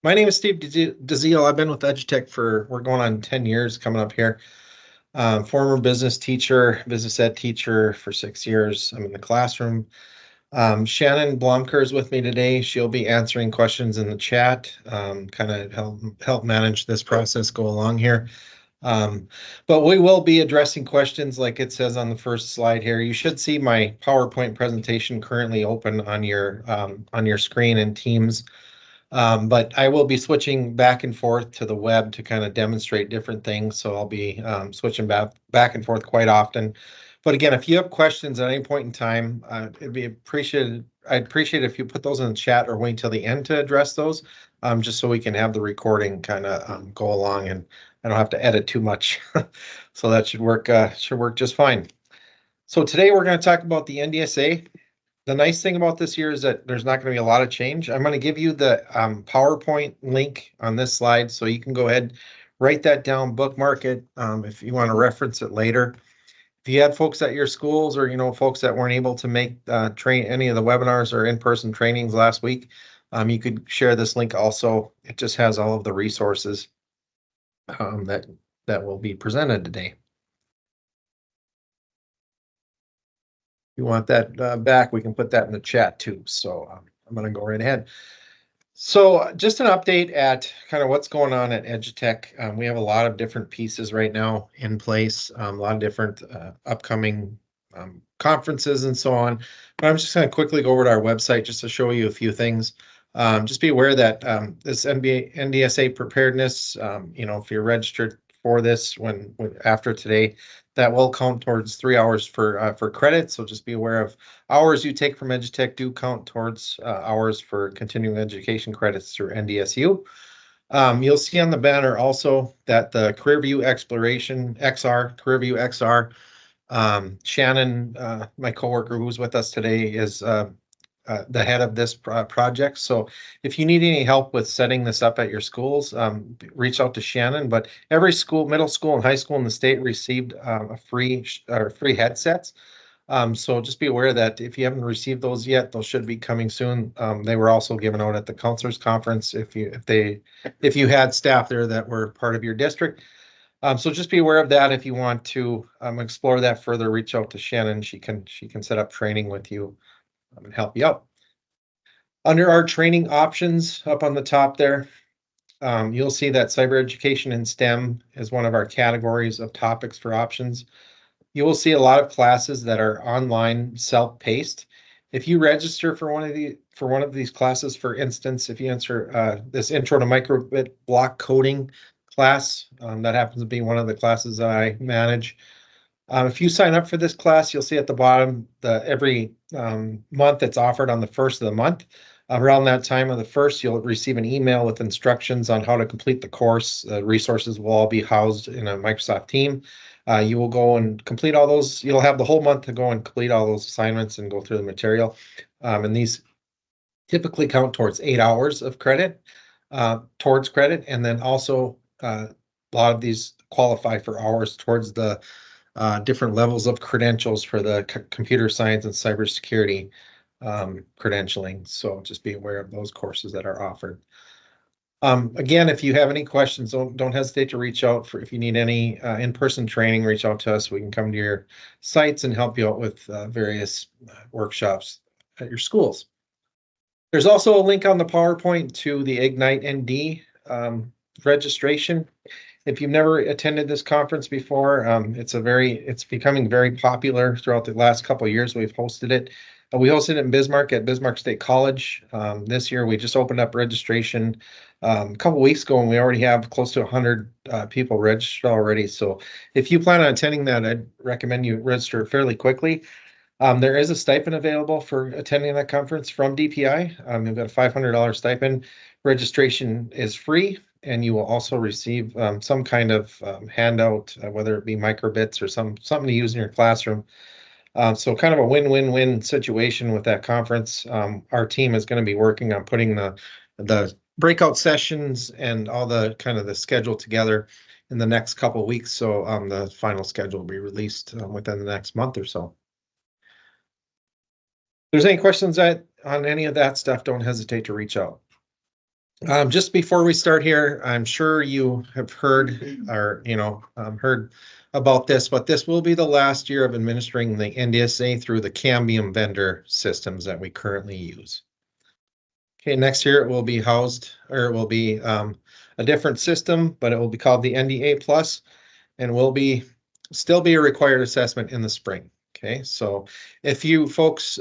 My name is Steve DeZiel. I've been with EduTech we're going on 10 years coming up here. Former business teacher, business ed teacher for 6 years. I'm in the classroom. Shannon Blomker is with me today. She'll be answering questions in the chat, kind of help manage this process go along here. But we will be addressing questions like it says on the first slide here. You should see my PowerPoint presentation currently open on your screen in Teams. But I will be switching back and forth to the web to kind of demonstrate different things. So I'll be switching back and forth quite often. But again, if you have questions at any point in time, it'd be appreciated. I'd appreciate if you put those in the chat or wait till the end to address those, just so we can have the recording kind of go along and I don't have to edit too much. So that should work just fine. So today we're going to talk about the NDSA. The nice thing about this year is that there's not going to be a lot of change. I'm going to give you the PowerPoint link on this slide, so you can go ahead, write that down, bookmark it if you want to reference it later. If you had folks at your schools or folks that weren't able to make train any of the webinars or in-person trainings last week, you could share this link also. It just has all of the resources that will be presented today. You want that back, we can put that in the chat too. So I'm going to go right ahead. So just an update at kind of what's going on at EduTech. We have a lot of different pieces right now in place, a lot of different upcoming conferences and so on. But I'm just going to quickly go over to our website just to show you a few things. Just be aware that this NDSA preparedness, if you're registered for this after today, that will count towards 3 hours for credit. So just be aware of hours you take from EduTech do count towards hours for continuing education credits through NDSU. You'll see on the banner also that the CareerView Exploration CareerView XR, Shannon, my coworker who's with us today, is the head of this project. So if you need any help with setting this up at your schools, reach out to Shannon. But every school, middle school and high school in the state received a free headsets. So just be aware that if you haven't received those yet, those should be coming soon. They were also given out at the counselors conference if you had staff there that were part of your district. So just be aware of that. If you want to explore that further, reach out to Shannon. She can set up training with you and help you out. Under our training options up on the top there, you'll see that cyber education and STEM is one of our categories of topics for options. You will see a lot of classes that are online, self-paced. If you register for one of these classes, for instance, if you answer this intro to microbit block coding class, that happens to be one of the classes that I manage. If you sign up for this class, you'll see at the bottom every month it's offered on the first of the month. Around that time of the first, you'll receive an email with instructions on how to complete the course. Resources will all be housed in a Microsoft team. You will go and complete all those. You'll have the whole month to go and complete all those assignments and go through the material. And these typically count towards 8 hours of credit, towards credit. And then also a lot of these qualify for hours towards the different levels of credentials for the computer science and cybersecurity credentialing. So just be aware of those courses that are offered. Again, if you have any questions, don't hesitate to reach out. If you need any in-person training, reach out to us. We can come to your sites and help you out with various workshops at your schools. There's also a link on the PowerPoint to the Ignite ND registration. If you've never attended this conference before, it's becoming very popular throughout the last couple of years. We've hosted it. We hosted it in Bismarck at Bismarck State College. This year, we just opened up registration a couple weeks ago, and we already have close to 100 people registered already. So if you plan on attending that, I'd recommend you register fairly quickly. There is a stipend available for attending that conference from DPI. You've got a $500 stipend. Registration is free, and you will also receive some kind of handout, whether it be microbits or something to use in your classroom. So kind of a win-win-win situation with that conference. Our team is going to be working on putting the breakout sessions and all the kind of the schedule together in the next couple of weeks. So the final schedule will be released within the next month or so. If there's any questions on any of that stuff, don't hesitate to reach out. Just before we start here, I'm sure you have heard or, heard about this, but this will be the last year of administering the NDSA through the Cambium vendor systems that we currently use. Okay, next year it will be housed, or it will be a different system, but it will be called the NDA Plus, and will be still be a required assessment in the spring. Okay, so if you folks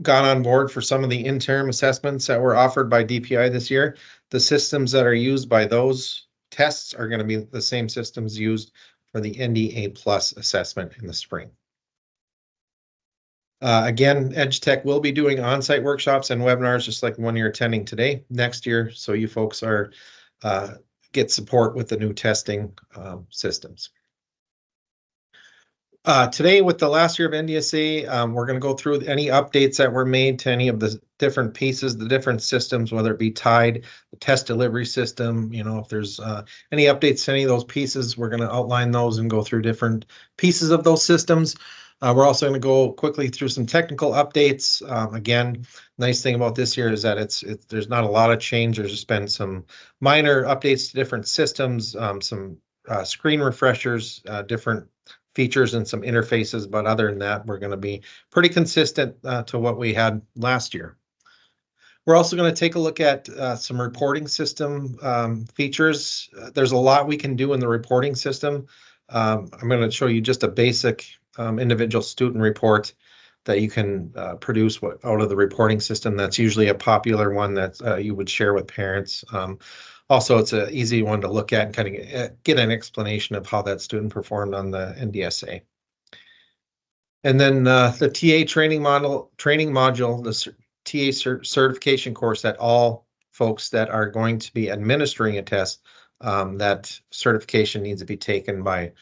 got on board for some of the interim assessments that were offered by DPI this year, the systems that are used by those tests are going to be the same systems used for the NDA Plus assessment in the spring. Again, EdgeTech will be doing on-site workshops and webinars just like the one you're attending today next year, so you folks are get support with the new testing systems. Today, with the last year of NDSA, we're going to go through any updates that were made to any of the different pieces, the different systems, whether it be TIDE, the test delivery system, if there's any updates to any of those pieces, we're going to outline those and go through different pieces of those systems. We're also going to go quickly through some technical updates. Again, nice thing about this year is that there's not a lot of change. There's just been some minor updates to different systems, some screen refreshers, different features and some interfaces, but other than that, we're going to be pretty consistent to what we had last year. We're also going to take a look at some reporting system features. There's a lot we can do in the reporting system. I'm going to show you just a basic individual student report that you can produce out of the reporting system. That's usually a popular one that you would share with parents. Also, it's an easy one to look at and kind of get an explanation of how that student performed on the NDSA. And then the TA training module, the TA certification course that all folks that are going to be administering a test, that certification needs to be taken by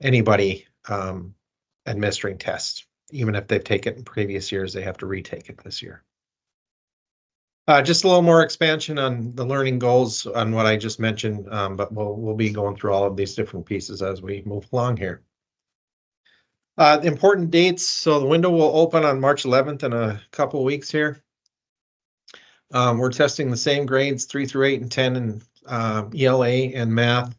anybody administering tests. Even if they've taken it in previous years, they have to retake it this year. Just a little more expansion on the learning goals on what I just mentioned, but we'll be going through all of these different pieces as we move along here. Important dates. So the window will open on March 11th in a couple weeks here. We're testing the same grades 3 through 8 and 10 in ELA and math.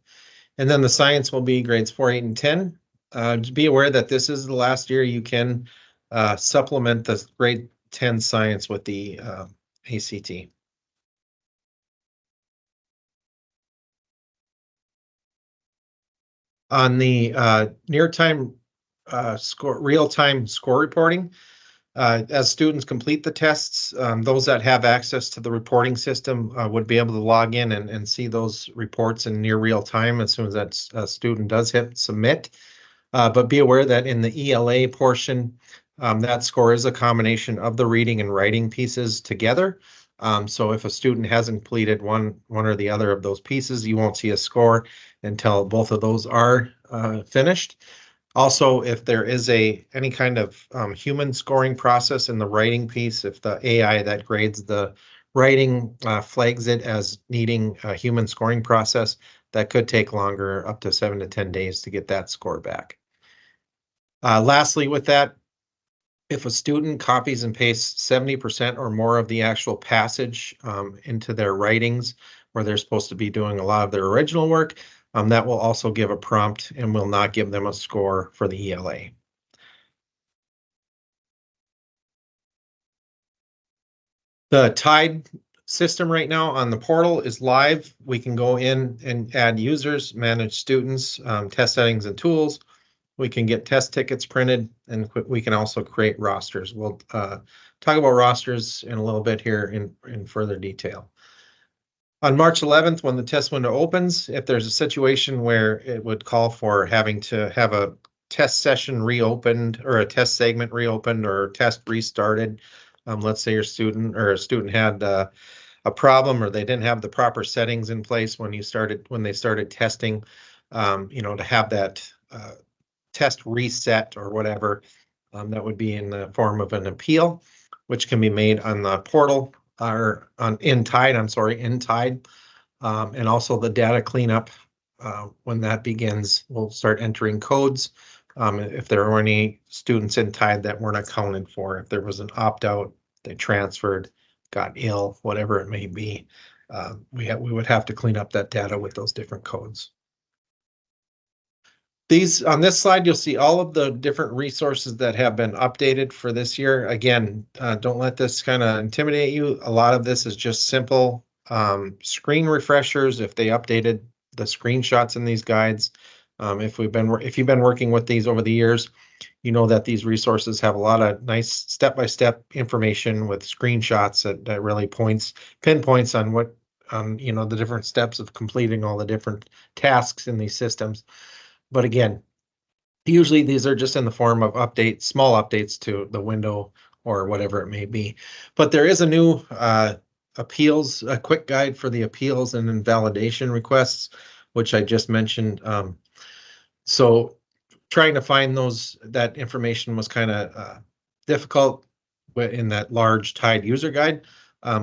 And then the science will be grades 4, 8, and 10. Just be aware that this is the last year you can supplement the grade 10 science with the ACT. On the real-time score reporting, as students complete the tests, those that have access to the reporting system would be able to log in and see those reports in near real time as soon as that student does hit submit. But be aware that in the ELA portion, that score is a combination of the reading and writing pieces together. So if a student hasn't completed one or the other of those pieces, you won't see a score until both of those are finished. Also, if there is any kind of human scoring process in the writing piece, if the AI that grades the writing flags it as needing a human scoring process, that could take longer, up to 7 to 10 days to get that score back. Lastly, with that, if a student copies and pastes 70% or more of the actual passage into their writings, where they're supposed to be doing a lot of their original work, that will also give a prompt and will not give them a score for the ELA. The TIDE system right now on the portal is live. We can go in and add users, manage students, test settings and tools. We can get test tickets printed, and we can also create rosters. We'll talk about rosters in a little bit here in further detail. On March 11th, when the test window opens, if there's a situation where it would call for having to have a test session reopened or a test segment reopened or test restarted, let's say your student had a problem or they didn't have the proper settings in place when they started testing, to have that test reset or whatever, that would be in the form of an appeal, which can be made on the portal or in TIDE, and also the data cleanup. When that begins, we'll start entering codes. If there were any students in TIDE that weren't accounted for, if there was an opt-out, they transferred, got ill, whatever it may be, we would have to clean up that data with those different codes. These on this slide, you'll see all of the different resources that have been updated for this year. Again, don't let this kind of intimidate you. A lot of this is just simple screen refreshers. If they updated the screenshots in these guides, if you've been working with these over the years, you know that these resources have a lot of nice step-by-step information with screenshots that really pinpoints on what the different steps of completing all the different tasks in these systems. But again, usually these are just in the form of small updates to the window or whatever it may be. But there is a new a quick guide for the appeals and invalidation requests, which I just mentioned. So trying to find that information was kind of difficult in that large TIDE user guide.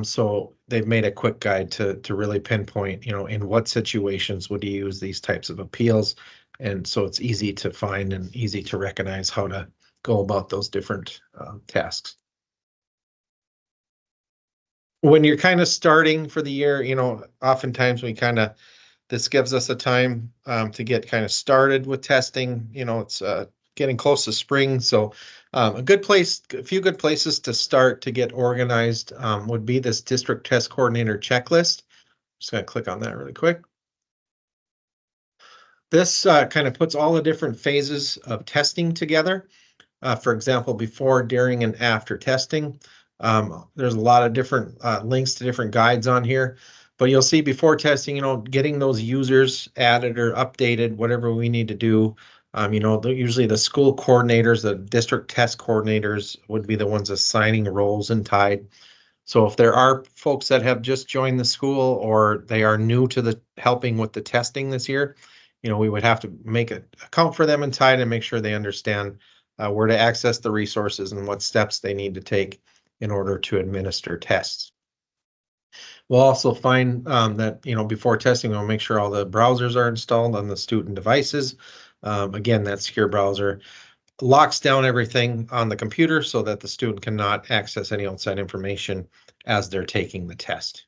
So they've made a quick guide to really pinpoint, in what situations would you use these types of appeals. And so it's easy to find and easy to recognize how to go about those different tasks. When you're kind of starting for the year, oftentimes this gives us a time to get kind of started with testing. It's getting close to spring. So a few good places to start to get organized would be this district test coordinator checklist. Just gonna click on that really quick. This kind of puts all the different phases of testing together. For example, before, during, and after testing. There's a lot of different links to different guides on here. But you'll see before testing, getting those users added or updated, whatever we need to do. Usually the school coordinators, the district test coordinators would be the ones assigning roles in TIDE. So if there are folks that have just joined the school or they are new to helping with the testing this year, we would have to make an account for them in TIDE and make sure they understand where to access the resources and what steps they need to take in order to administer tests. We'll also find that, before testing, we'll make sure all the browsers are installed on the student devices. Again, that secure browser locks down everything on the computer so that the student cannot access any outside information as they're taking the test.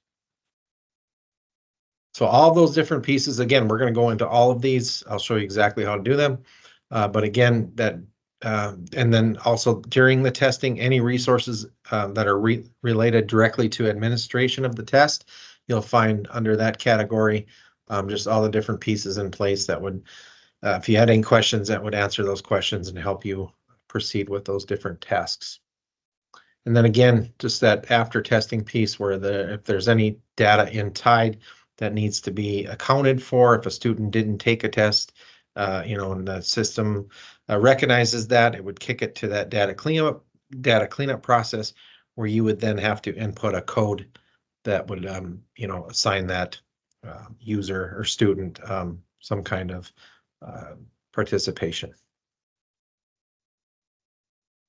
So all those different pieces, again, we're going to go into all of these. I'll show you exactly how to do them. But again, and then also during the testing, any resources that are related directly to administration of the test, you'll find under that category just all the different pieces in place that would, if you had any questions, that would answer those questions and help you proceed with those different tasks. And then again, just that after testing piece where if there's any data in TIDE that needs to be accounted for, if a student didn't take a test, and the system recognizes that, it would kick it to that data cleanup process where you would then have to input a code that would, assign that user or student some kind of participation,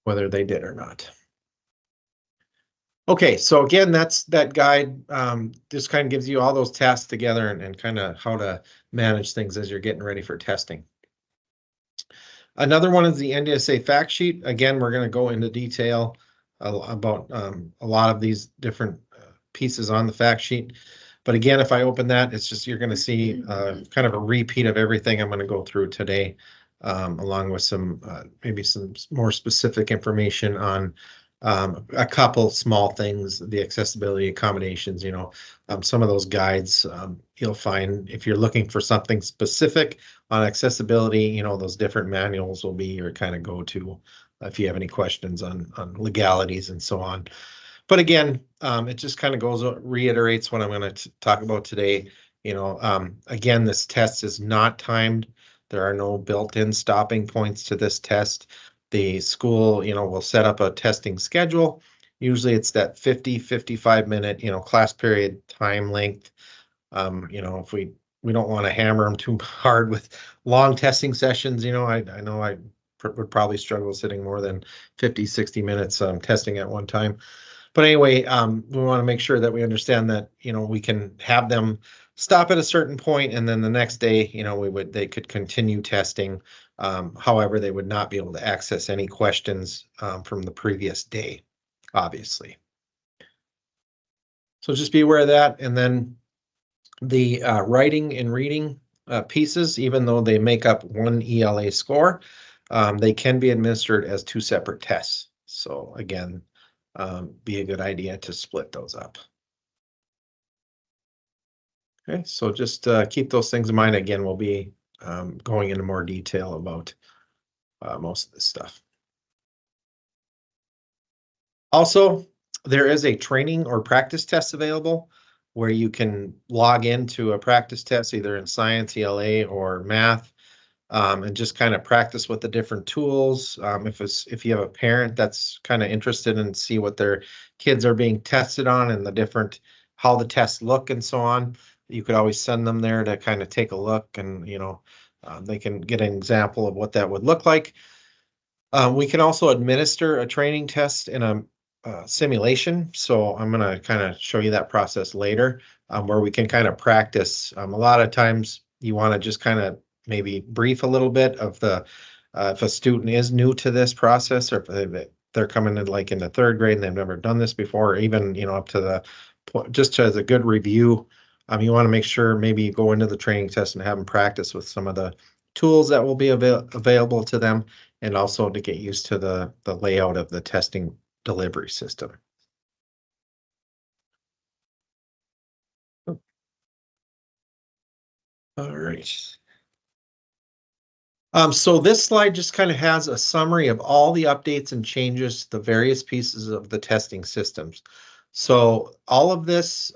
whether they did or not. Okay, so again, that's that guide. Just kind of gives you all those tasks together and kind of how to manage things as you're getting ready for testing. Another one is the NDSA fact sheet. Again, we're going to go into detail about a lot of these different pieces on the fact sheet. But again, if I open that, it's just you're going to see kind of a repeat of everything I'm going to go through today, along with some maybe some more specific information on a couple small things, the accessibility accommodations, some of those guides you'll find if you're looking for something specific on accessibility, those different manuals will be your kind of go-to if you have any questions on legalities and so on. But again, it just kind of reiterates what I'm going to talk about today. Again, this test is not timed. There are no built-in stopping points to this test. The school, will set up a testing schedule. Usually it's that 55 minute, class period time length. If we don't want to hammer them too hard with long testing sessions, I know I would probably struggle sitting more than 50-60 minutes testing at one time. But anyway, we want to make sure that we understand that, we can have them stop at a certain point and then the next day, they could continue testing. However, they would not be able to access any questions from the previous day, obviously. So just be aware of that. And then the writing and reading pieces, even though they make up one ELA score, they can be administered as two separate tests. So again, be a good idea to split those up. Okay, so just keep those things in mind. Again, we'll be going into more detail about most of this stuff. Also, there is a training or practice test available where you can log into a practice test, either in science, ELA, or math, and just kind of practice with the different tools. If you have a parent that's kind of interested in see what their kids are being tested on and the different how the tests look and so on, you could always send them there to kind of take a look, and they can get an example of what that would look like. We can also administer a training test in a simulation. So I'm going to kind of show you that process later, where we can kind of practice. A lot of times you want to just kind of maybe brief a little bit of the if a student is new to this process, or if they're coming in like in the third grade and they've never done this before, or even up to the point, just as a good review. You want to make sure maybe you go into the training test and have them practice with some of the tools that will be available to them, and also to get used to the layout of the testing delivery system. All right. So this slide just kind of has a summary of all the updates and changes to the various pieces of the testing systems. So all of this,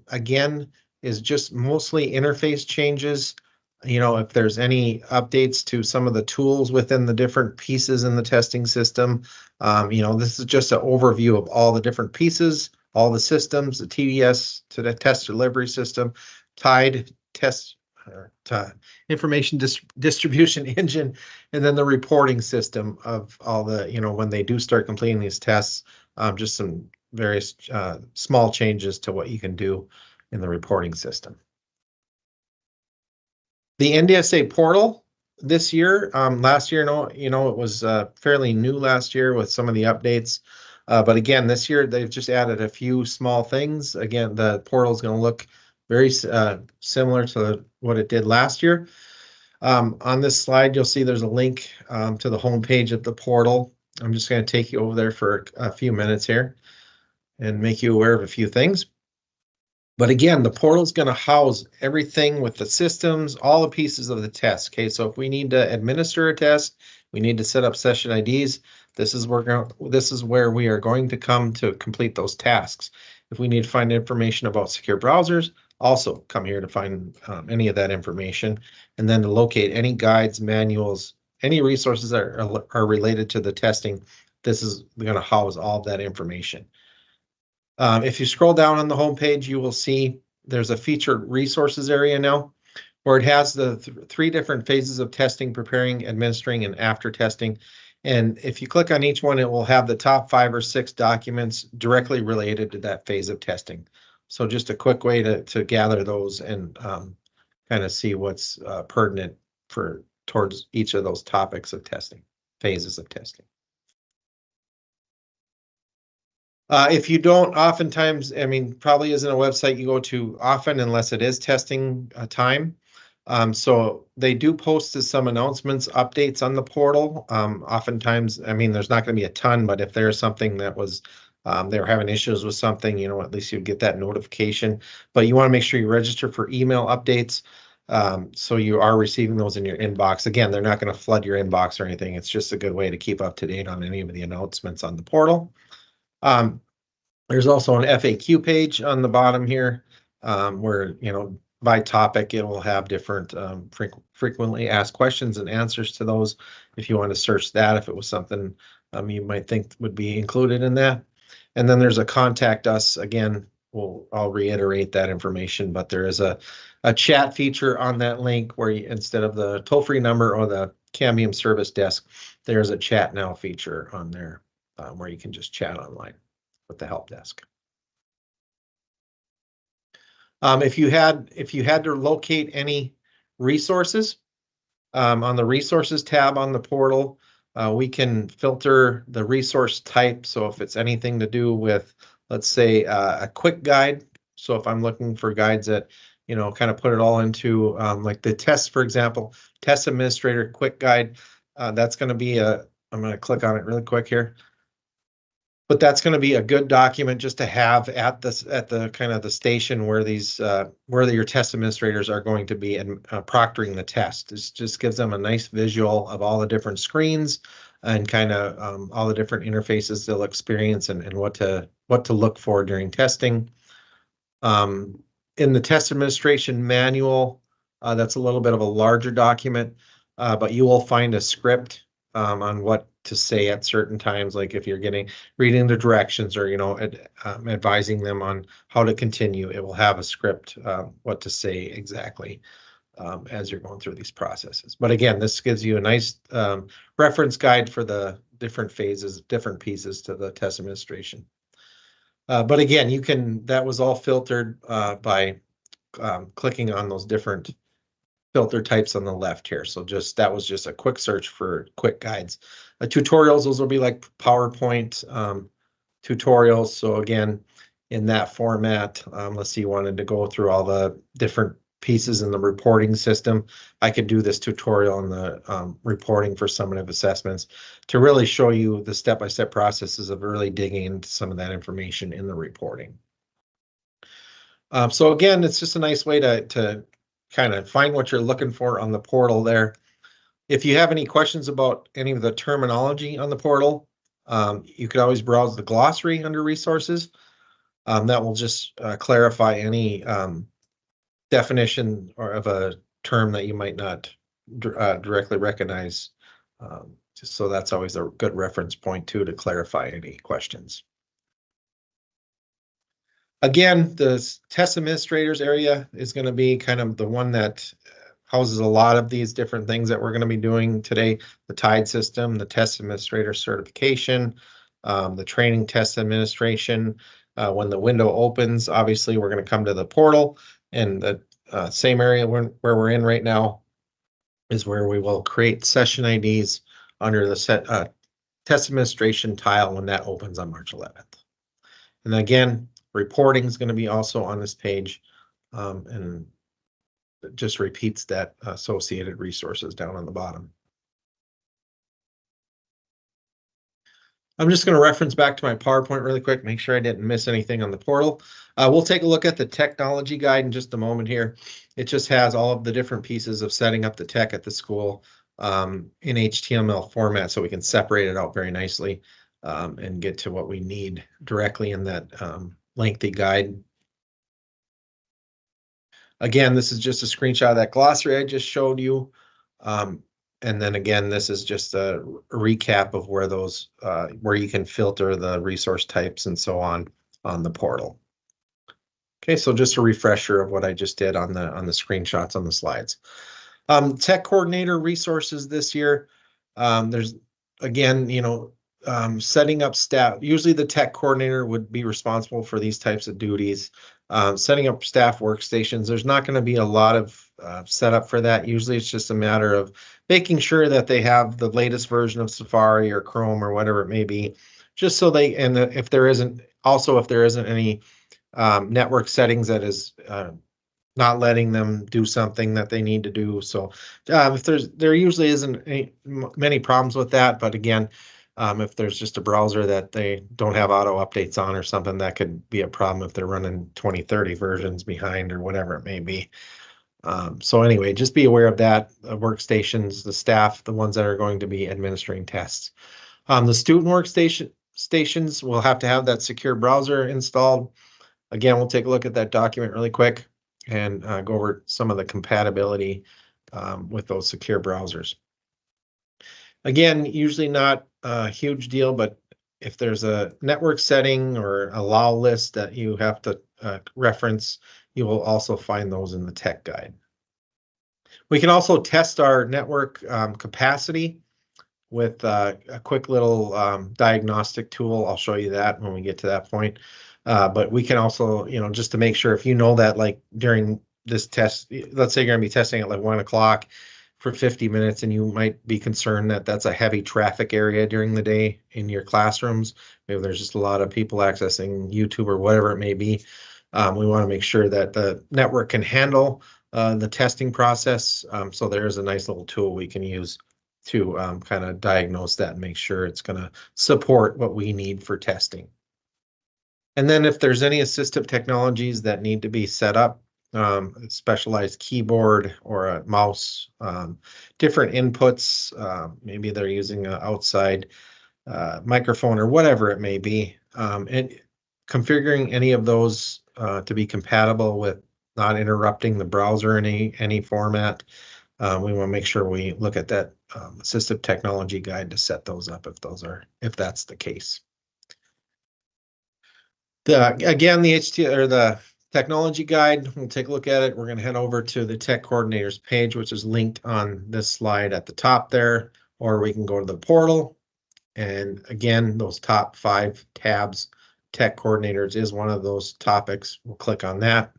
again, is just mostly interface changes. If there's any updates to some of the tools within the different pieces in the testing system, this is just an overview of all the different pieces, all the systems, the TDS to the test delivery system, TIDE test, information distribution engine, and then the reporting system of all the, when they do start completing these tests, just some various small changes to what you can do in the reporting system. The NDSA portal this year, last year, it was fairly new last year with some of the updates. But again, this year they've just added a few small things. Again, the portal is going to look very similar to what it did last year. On this slide, you'll see there's a link to the home page of the portal. I'm just going to take you over there for a few minutes here and make you aware of a few things. But again, the portal is going to house everything with the systems, all the pieces of the test. Okay, so if we need to administer a test, we need to set up session IDs. This is where we are going to come to complete those tasks. If we need to find information about secure browsers, also come here to find any of that information, and then to locate any guides, manuals, any resources that are related to the testing. This is going to house all of that information. If you scroll down on the home page, you will see there's a featured resources area now, where it has the three different phases of testing: preparing, administering, and after testing. And if you click on each one, it will have the top 5 or 6 documents directly related to that phase of testing. So just a quick way to gather those and kind of see what's pertinent towards each of those topics of testing, phases of testing. If you don't, oftentimes, probably isn't a website you go to often unless it is testing time. So they do post some announcements, updates on the portal. Oftentimes, there's not going to be a ton, but if there's something that was, they're having issues with something, at least you'd get that notification. But you want to make sure you register for email updates, so you are receiving those in your inbox. Again, they're not going to flood your inbox or anything. It's just a good way to keep up to date on any of the announcements on the portal. There's also an FAQ page on the bottom here, where, by topic, it will have different frequently asked questions and answers to those. If you want to search that, if it was something you might think would be included in that. And then there's a contact us. Again, I'll reiterate that information, but there is a chat feature on that link where instead of the toll-free number or the Cambium service desk, there's a chat now feature on there where you can just chat online with the help desk. If you had to locate any resources, on the resources tab on the portal, we can filter the resource type. So if it's anything to do with, let's say, a quick guide, So if I'm looking for guides that, kind of put it all into like the tests, for example, test administrator quick guide, that's going to be I'm going to click on it really quick here. But that's going to be a good document just to have at the kind of the station where your test administrators are going to be and proctoring the test. It just gives them a nice visual of all the different screens and kind of all the different interfaces they'll experience and what to look for during testing. In the test administration manual, that's a little bit of a larger document, but you will find a script on what to say at certain times, like if you're reading the directions or advising them on how to continue. It will have a script, what to say exactly as you're going through these processes. But again, this gives you a nice reference guide for the different phases, different pieces to the test administration. But again, that was all filtered by clicking on those different filter types on the left here. So that was just a quick search for quick guides. Tutorials, those will be like PowerPoint tutorials. So again, in that format, let's see, you wanted to go through all the different pieces in the reporting system. I could do this tutorial on the reporting for summative assessments to really show you the step-by-step processes of really digging into some of that information in the reporting. So again, it's just a nice way to kind of find what you're looking for on the portal there. If you have any questions about any of the terminology on the portal, you could always browse the glossary under resources. That will just clarify any definition or of a term that you might not directly recognize. So that's always a good reference point too, to clarify any questions. Again, the test administrators area is going to be kind of the one that houses a lot of these different things that we're going to be doing today. The TIDE system, the test administrator certification, the training test administration. When the window opens, obviously we're going to come to the portal, and the same area where we're in right now is where we will create session IDs under the test administration tile when that opens on March 11th. And again, reporting is going to be also on this page, and it just repeats that associated resources down on the bottom. I'm just going to reference back to my PowerPoint really quick, make sure I didn't miss anything on the portal. We'll take a look at the technology guide in just a moment here. It just has all of the different pieces of setting up the tech at the school in HTML format, so we can separate it out very nicely and get to what we need directly in that lengthy guide. Again, this is just a screenshot of that glossary I just showed you. And then again, this is just a recap of where you can filter the resource types and so on the portal. Okay, so just a refresher of what I just did on the screenshots on the slides. Tech coordinator resources this year. There's again, setting up staff. Usually the tech coordinator would be responsible for these types of duties. Setting up staff workstations. There's not going to be a lot of setup for that. Usually it's just a matter of making sure that they have the latest version of Safari or Chrome or whatever it may be, just so if there isn't any network settings that is not letting them do something that they need to do. So if there usually isn't many problems with that, but again, if there's just a browser that they don't have auto updates on or something, that could be a problem if they're running 20, 30 versions behind or whatever it may be. So anyway, just be aware of that. Workstations, the staff, the ones that are going to be administering tests. The student workstations will have to have that secure browser installed. Again, we'll take a look at that document really quick and go over some of the compatibility with those secure browsers. Again, usually not a huge deal, but if there's a network setting or allow list that you have to reference, you will also find those in the tech guide. We can also test our network capacity with a quick little diagnostic tool. I'll show you that when we get to that point. But we can also, just to make sure, if you know that like during this test, let's say you're going to be testing at like 1 o'clock for 50 minutes and you might be concerned that that's a heavy traffic area during the day in your classrooms. Maybe there's just a lot of people accessing YouTube or whatever it may be. We want to make sure that the network can handle the testing process. So there's a nice little tool we can use to kind of diagnose that and make sure it's going to support what we need for testing. And then if there's any assistive technologies that need to be set up, a specialized keyboard or a mouse, different inputs, maybe they're using an outside microphone or whatever it may be, and configuring any of those to be compatible with not interrupting the browser in any format. We want to make sure we look at that assistive technology guide to set those up if that's the case. Again, the the technology guide, we'll take a look at it. We're going to head over to the tech coordinators page, which is linked on this slide at the top there, or we can go to the portal. And again, those top 5 tabs, tech coordinators is one of those topics. We'll click on that.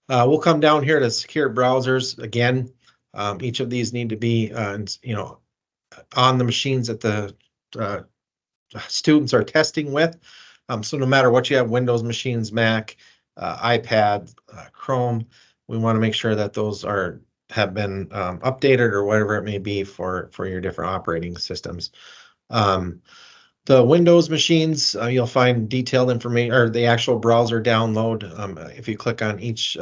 We'll come down here to secure browsers. Again, each of these need to be, on the machines that the students are testing with. So no matter what you have, Windows machines, Mac, iPad, Chrome, we want to make sure that those have been updated or whatever it may be for your different operating systems. The Windows machines, you'll find detailed information or the actual browser download if you click on each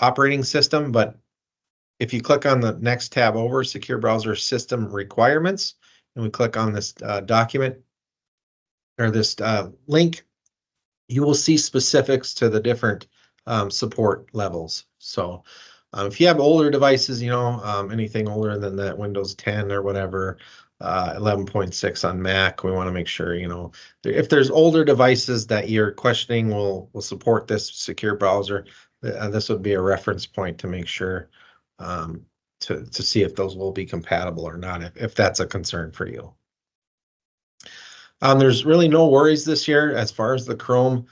operating system. But if you click on the next tab over, Secure Browser System Requirements, and we click on this document or this link, you will see specifics to the different support levels. So if you have older devices, anything older than that Windows 10 or whatever, 11.6 on Mac, we want to make sure, if there's older devices that you're questioning will support this secure browser, this would be a reference point to make sure to see if those will be compatible or not, if that's a concern for you. There's really no worries this year as far as the Chrome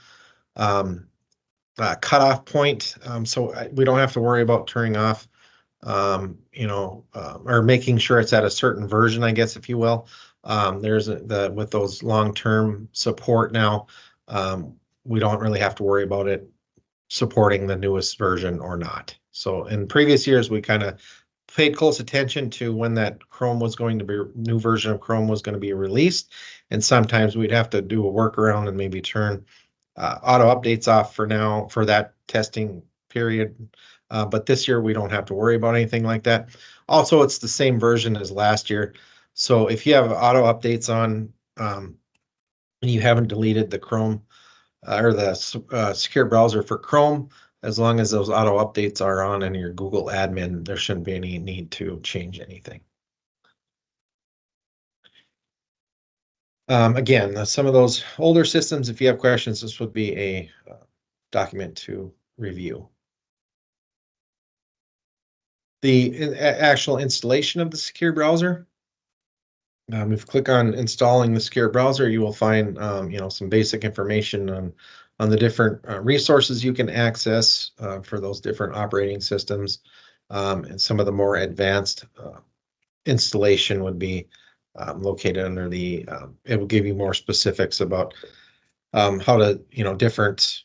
cutoff point, so we don't have to worry about turning off, or making sure it's at a certain version, I guess, if you will. There's with those long-term support now, we don't really have to worry about it supporting the newest version or not. So in previous years, we kind of paid close attention to when that new version of Chrome was going to be released, and sometimes we'd have to do a workaround and maybe turn auto updates off for now for that testing period. But this year we don't have to worry about anything like that. Also, it's the same version as last year. So if you have auto updates on and you haven't deleted the Chrome or the secure browser for Chrome, as long as those auto updates are on in your Google admin, there shouldn't be any need to change anything. Again, some of those older systems, if you have questions, this would be a document to review. The actual installation of the secure browser. If you click on installing the secure browser, you will find some basic information on the different resources you can access for those different operating systems, and some of the more advanced installation would be located under the. It will give you more specifics about how to different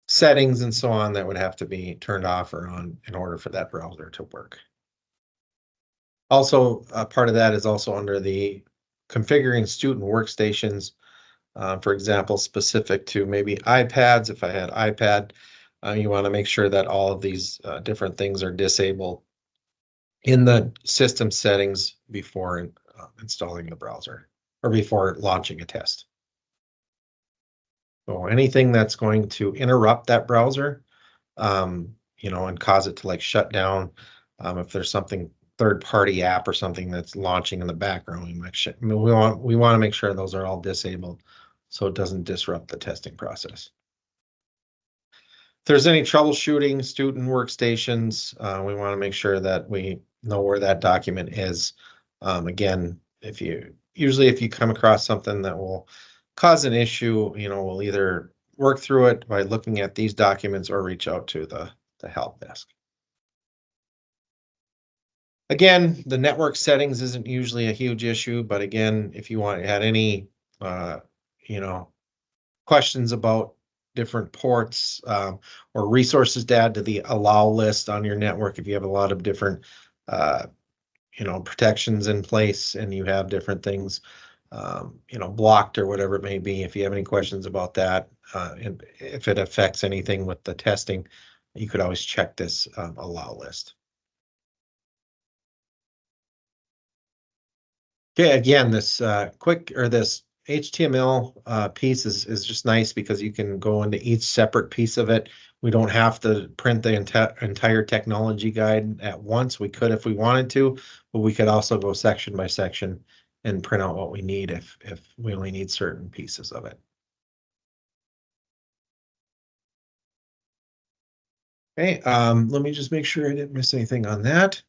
settings and so on that would have to be turned off or on in order for that browser to work. Also, part of that is also under the configuring student workstations, for example, specific to maybe iPads. If I had iPad, you want to make sure that all of these different things are disabled in the system settings before installing the browser or before launching a test. So anything that's going to interrupt that browser, and cause it to like shut down, if there's something third-party app or something that's launching in the background, we want to make sure those are all disabled so it doesn't disrupt the testing process. If there's any troubleshooting student workstations, we want to make sure that we know where that document is. Again, if you come across something that will cause an issue, we'll either work through it by looking at these documents or reach out to the help desk. Again, the network settings isn't usually a huge issue, but again, if you had any, questions about different ports, or resources to add to the allow list on your network if you have a lot of different protections in place and you have different things blocked or whatever it may be. If you have any questions about that, and if it affects anything with the testing, you could always check this allow list. Okay, again, this this HTML piece is just nice because you can go into each separate piece of it. We don't have to print the entire technology guide at once. We could if we wanted to, but we could also go section by section and print out what we need if we only need certain pieces of it. Okay, let me just make sure I didn't miss anything on that.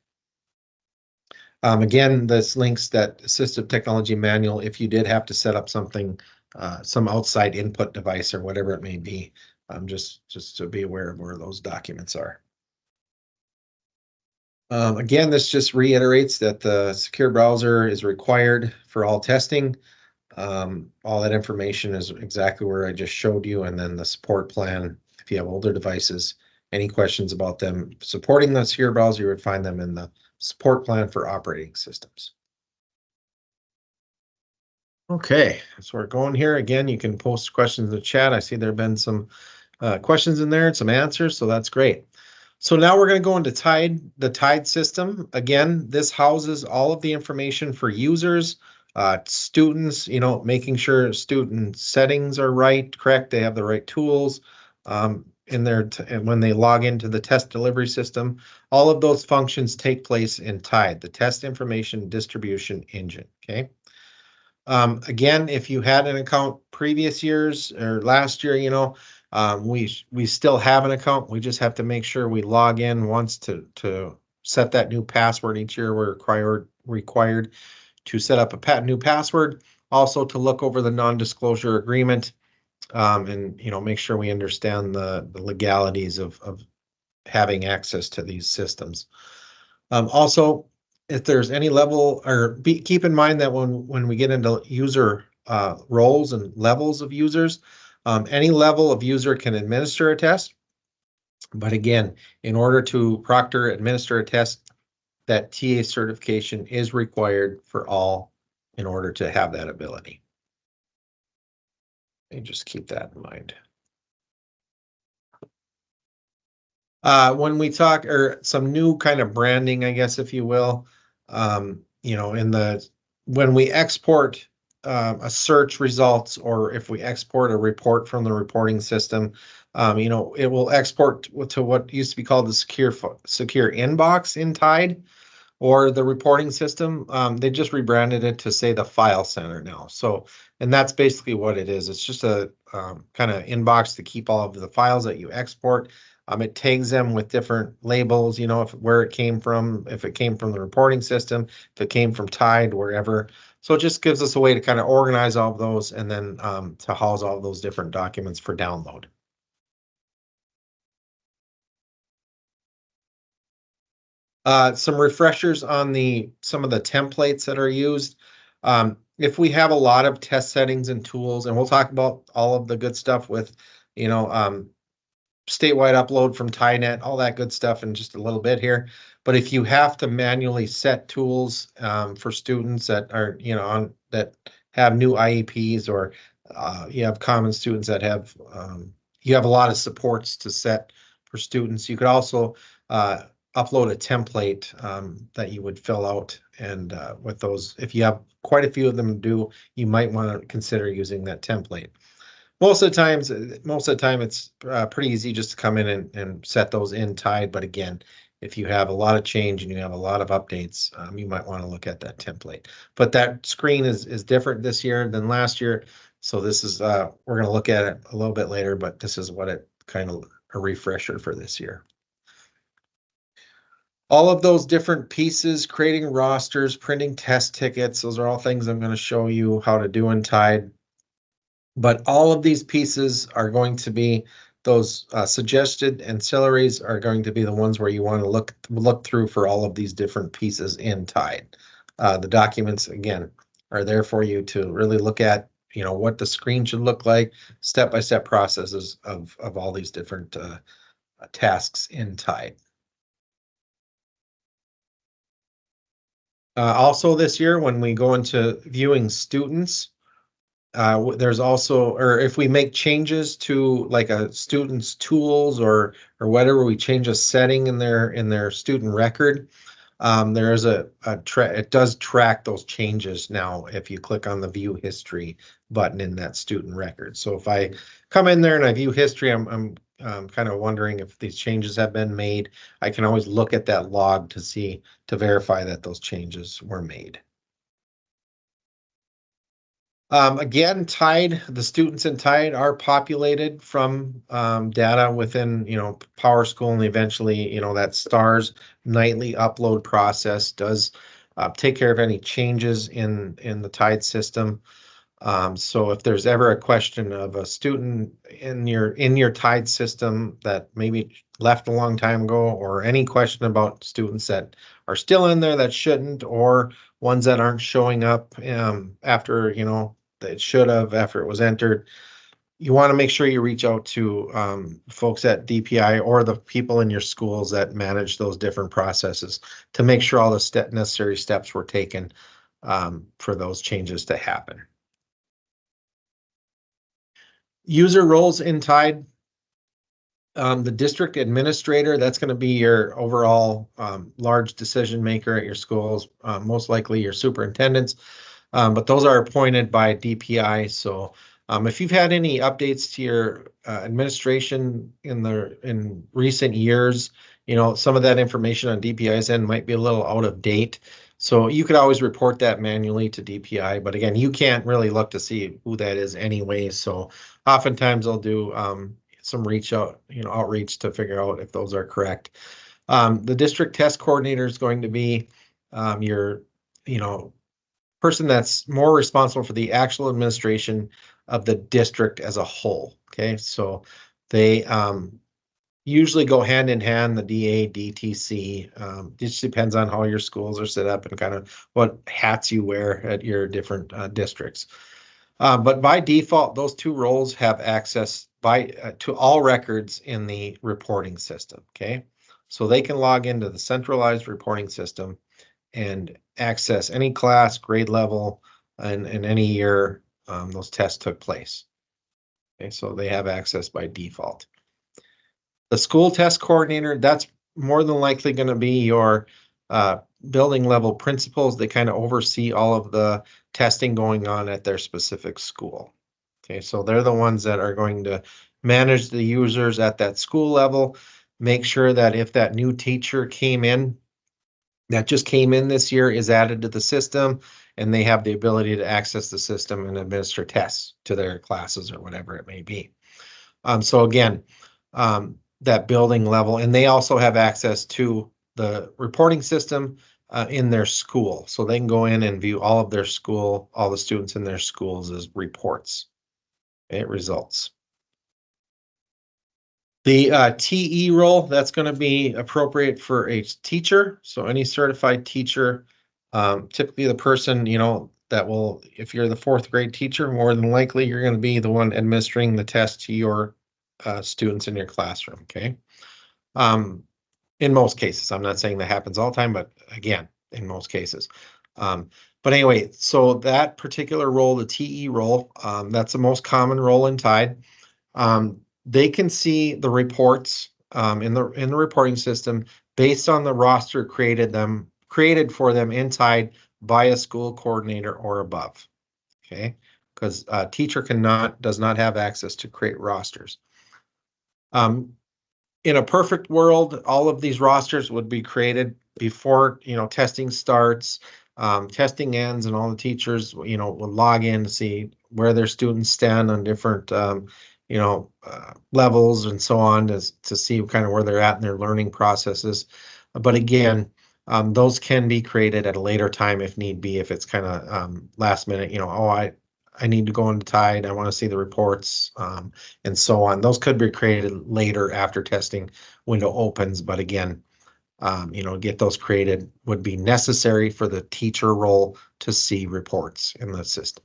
Again, this links that assistive technology manual if you did have to set up something, some outside input device or whatever it may be, just to be aware of where those documents are. Again, this just reiterates that the secure browser is required for all testing. All that information is exactly where I just showed you, and then the support plan. If you have older devices, any questions about them supporting the secure browser, you would find them in the support plan for operating systems. Okay, so we're going here. Again, you can post questions in the chat. I see there have been some questions in there and some answers, so that's great. So now we're going to go into the Tide system. Again, this houses all of the information for users, students, making sure student settings are correct, they have the right tools in there, and when they log into the test delivery system, all of those functions take place in Tide, the test information distribution engine. Okay. Again, if you had an account previous years or last year, we still have an account. We just have to make sure we log in once to set that new password. Each year we're required to set up a new password, also to look over the non-disclosure agreement, and make sure we understand the legalities of having access to these systems. Also, if there's any level, or keep in mind that when we get into user roles and levels of users, any level of user can administer a test. But again, in order to proctor administer a test, that TA certification is required for all in order to have that ability. And just keep that in mind. When we talk, or some new kind of branding, I guess, if you will, when we export a search results, or if we export a report from the reporting system, it will export to what used to be called the secure inbox in Tide, or the reporting system. They just rebranded it to say the file center now. So, and that's basically what it is. It's just a kind of inbox to keep all of the files that you export. It tags them with different labels, where it came from, if it came from the reporting system, if it came from Tide, wherever. So it just gives us a way to kind of organize all of those, and then to house all of those different documents for download. Some refreshers on some of the templates that are used. If we have a lot of test settings and tools, and we'll talk about all of the good stuff with, statewide upload from TiNet, all that good stuff in just a little bit here. But if you have to manually set tools for students that are, that have new IEPs, or you have common students that have, you have a lot of supports to set for students, you could also upload a template that you would fill out, and with those, if you have quite a few of them to do, you might want to consider using that template. Most of the time, it's pretty easy just to come in and set those in Tide. But again, if you have a lot of change and you have a lot of updates, you might want to look at that template. But that screen is different this year than last year. So this is, we're going to look at it a little bit later, but this is what it kind of a refresher for this year. All of those different pieces, creating rosters, printing test tickets, those are all things I'm going to show you how to do in Tide. But all of these pieces are going to be those suggested ancillaries are going to be the ones where you want to look through for all of these different pieces in Tide. The documents, again, are there for you to really look at what the screen should look like, step-by-step processes of all these different tasks in Tide. Also this year, when we go into viewing students, there's also, or if we make changes to like a student's tools or whatever, we change a setting in their student record. There is it does track those changes now if you click on the view history button in that student record. So if I come in there and I view history, I'm kind of wondering if these changes have been made. I can always look at that log to verify that those changes were made. Again, Tide, the students in Tide are populated from data within, PowerSchool, and eventually, that STARS nightly upload process does take care of any changes in the Tide system. So if there's ever a question of a student in your Tide system that maybe left a long time ago, or any question about students that are still in there that shouldn't, or ones that aren't showing up after, that should have after it was entered, you want to make sure you reach out to folks at DPI or the people in your schools that manage those different processes to make sure all the necessary steps were taken for those changes to happen. User roles in Tide. The district administrator, that's going to be your overall large decision maker at your schools, most likely your superintendents, but those are appointed by DPI. So if you've had any updates to your administration in recent years, some of that information on DPI's end might be a little out of date. So you could always report that manually to DPI, but again, you can't really look to see who that is anyway. So oftentimes they'll do some outreach to figure out if those are correct. The district test coordinator is going to be your, person that's more responsible for the actual administration of the district as a whole. Okay, so they usually go hand in hand, the DA, DTC. It just depends on how your schools are set up and kind of what hats you wear at your different districts. But by default, those two roles have access to all records in the reporting system. Okay, so they can log into the centralized reporting system and access any class, grade level, and any year those tests took place. Okay, so they have access by default. The school test coordinator, that's more than likely going to be your building level principals. They kind of oversee all of the testing going on at their specific school. Okay, so they're the ones that are going to manage the users at that school level, make sure that if that new teacher that just came in this year is added to the system, and they have the ability to access the system and administer tests to their classes or whatever it may be. So again, that building level, and they also have access to the reporting system in their school. So they can go in and view all of their school, all the students in their schools as reports, results. The TE role, that's going to be appropriate for a teacher. So any certified teacher, typically the person, that will, if you're the fourth grade teacher, more than likely you're going to be the one administering the test to your students in your classroom. Okay. In most cases, I'm not saying that happens all the time, but again, in most cases. But anyway, so that particular role, the TE role, that's the most common role in Tide. They can see the reports in the reporting system based on the roster created for them in Tide by a school coordinator or above. Okay, because a teacher does not have access to create rosters. In a perfect world, all of these rosters would be created before testing starts, testing ends, and all the teachers would log in to see where their students stand on different levels and so on to see kind of where they're at in their learning processes. But again, those can be created at a later time if need be, if it's kind of last minute, I need to go into Tide, I want to see the reports, and so on. Those could be created later after testing window opens, but again, get those created would be necessary for the teacher role to see reports in the system.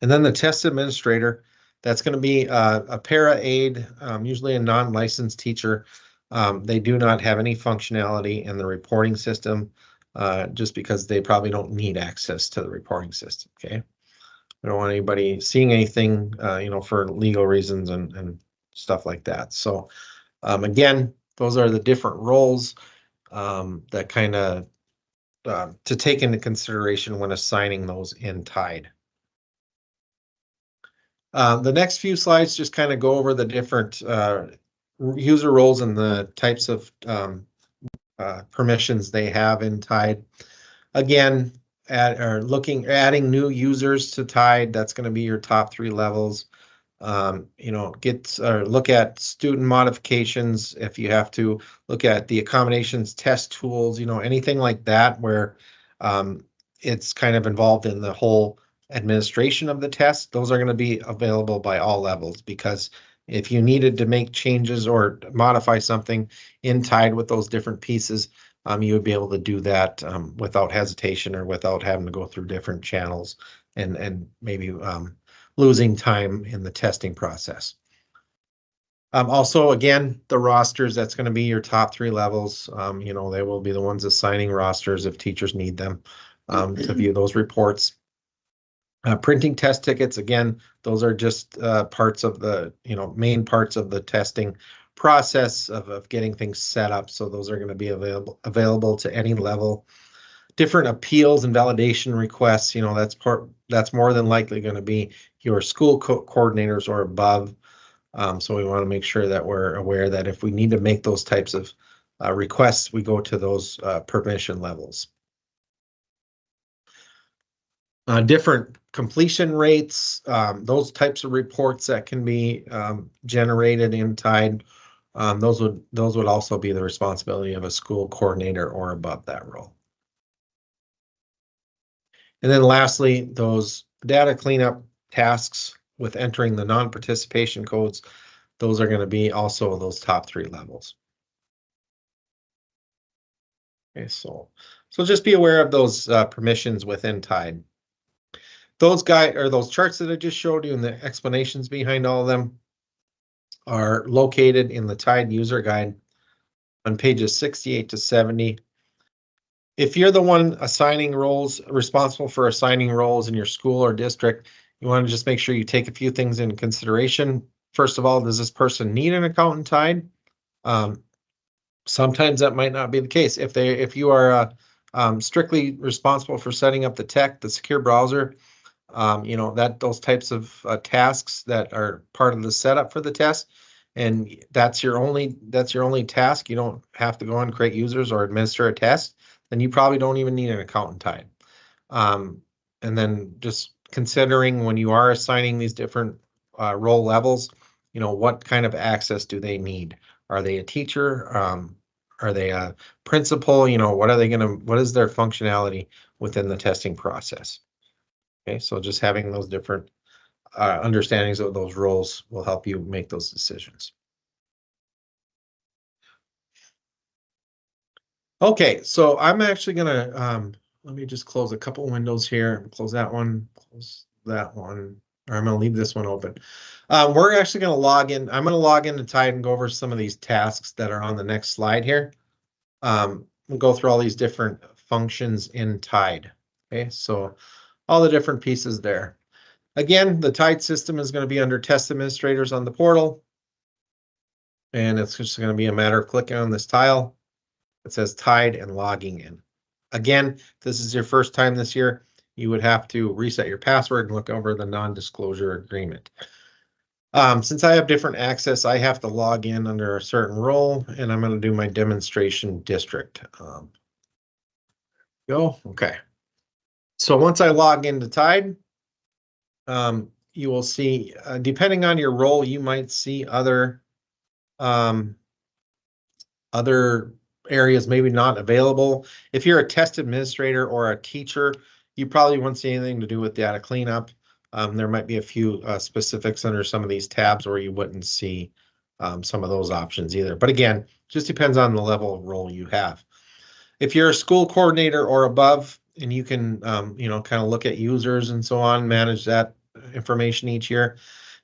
And then the test administrator, that's going to be a para aide, usually a non-licensed teacher. They do not have any functionality in the reporting system, just because they probably don't need access to the reporting system. Okay, we don't want anybody seeing anything, for legal reasons and stuff like that. So again, those are the different roles that kind of to take into consideration when assigning those in TIDE. The next few slides just kind of go over the different user roles and the types of permissions they have in TIDE. Again, adding new users to TIDE, that's going to be your top 3 levels. Look at student modifications if you have to, look at the accommodations, test tools, anything like that where it's kind of involved in the whole administration of the test. Those are going to be available by all levels, because if you needed to make changes or modify something in TIDE with those different pieces, you would be able to do that without hesitation or without having to go through different channels and maybe losing time in the testing process. Also, again, the rosters, that's going to be your top 3 levels. They will be the ones assigning rosters if teachers need them to view those reports. Printing test tickets, again, those are just parts of the, main parts of the testing process of getting things set up. So those are going to be available to any level. Different appeals and validation requests, that's more than likely going to be your school coordinators or above. So we want to make sure that we're aware that if we need to make those types of requests, we go to those permission levels. Different completion rates, those types of reports that can be generated in TIDE, those would also be the responsibility of a school coordinator or above that role. And then lastly, those data cleanup tasks with entering the non-participation codes, those are going to be also those top 3 levels. Okay, so just be aware of those permissions within TIDE. Those charts that I just showed you and the explanations behind all of them are located in the TIDE user guide on pages 68 to 70. If you're the one assigning roles, responsible for assigning roles in your school or district, you want to just make sure you take a few things into consideration. First of all, does this person need an account in TIDE? Sometimes that might not be the case. If you are strictly responsible for setting up the tech, the secure browser, those types of tasks that are part of the setup for the test, and that's your only task. You don't have to go and create users or administer a test. Then you probably don't even need an account in TIDE. And then just considering when you are assigning these different role levels, what kind of access do they need? Are they a teacher? Are they a principal? What is their functionality within the testing process? Okay, so just having those different understandings of those roles will help you make those decisions. Okay, so I'm actually gonna let me just close a couple windows here. Close that one, or I'm gonna leave this one open. We're actually gonna log in. I'm gonna log into TIDE and go over some of these tasks that are on the next slide here. We'll go through all these different functions in TIDE. Okay, so all the different pieces there. Again, the TIDE system is going to be under test administrators on the portal. And it's just going to be a matter of clicking on this tile. It says TIDE and logging in. Again, if this is your first time this year, you would have to reset your password and look over the non-disclosure agreement. Since I have different access, I have to log in under a certain role, and I'm going to do my demonstration district. Okay. So once I log into TIDE, you will see, depending on your role, you might see other areas maybe not available. If you're a test administrator or a teacher, you probably won't see anything to do with data cleanup. There might be a few specifics under some of these tabs where you wouldn't see some of those options either. But again, just depends on the level of role you have. If you're a school coordinator or above, and you can, kind of look at users and so on, manage that information each year.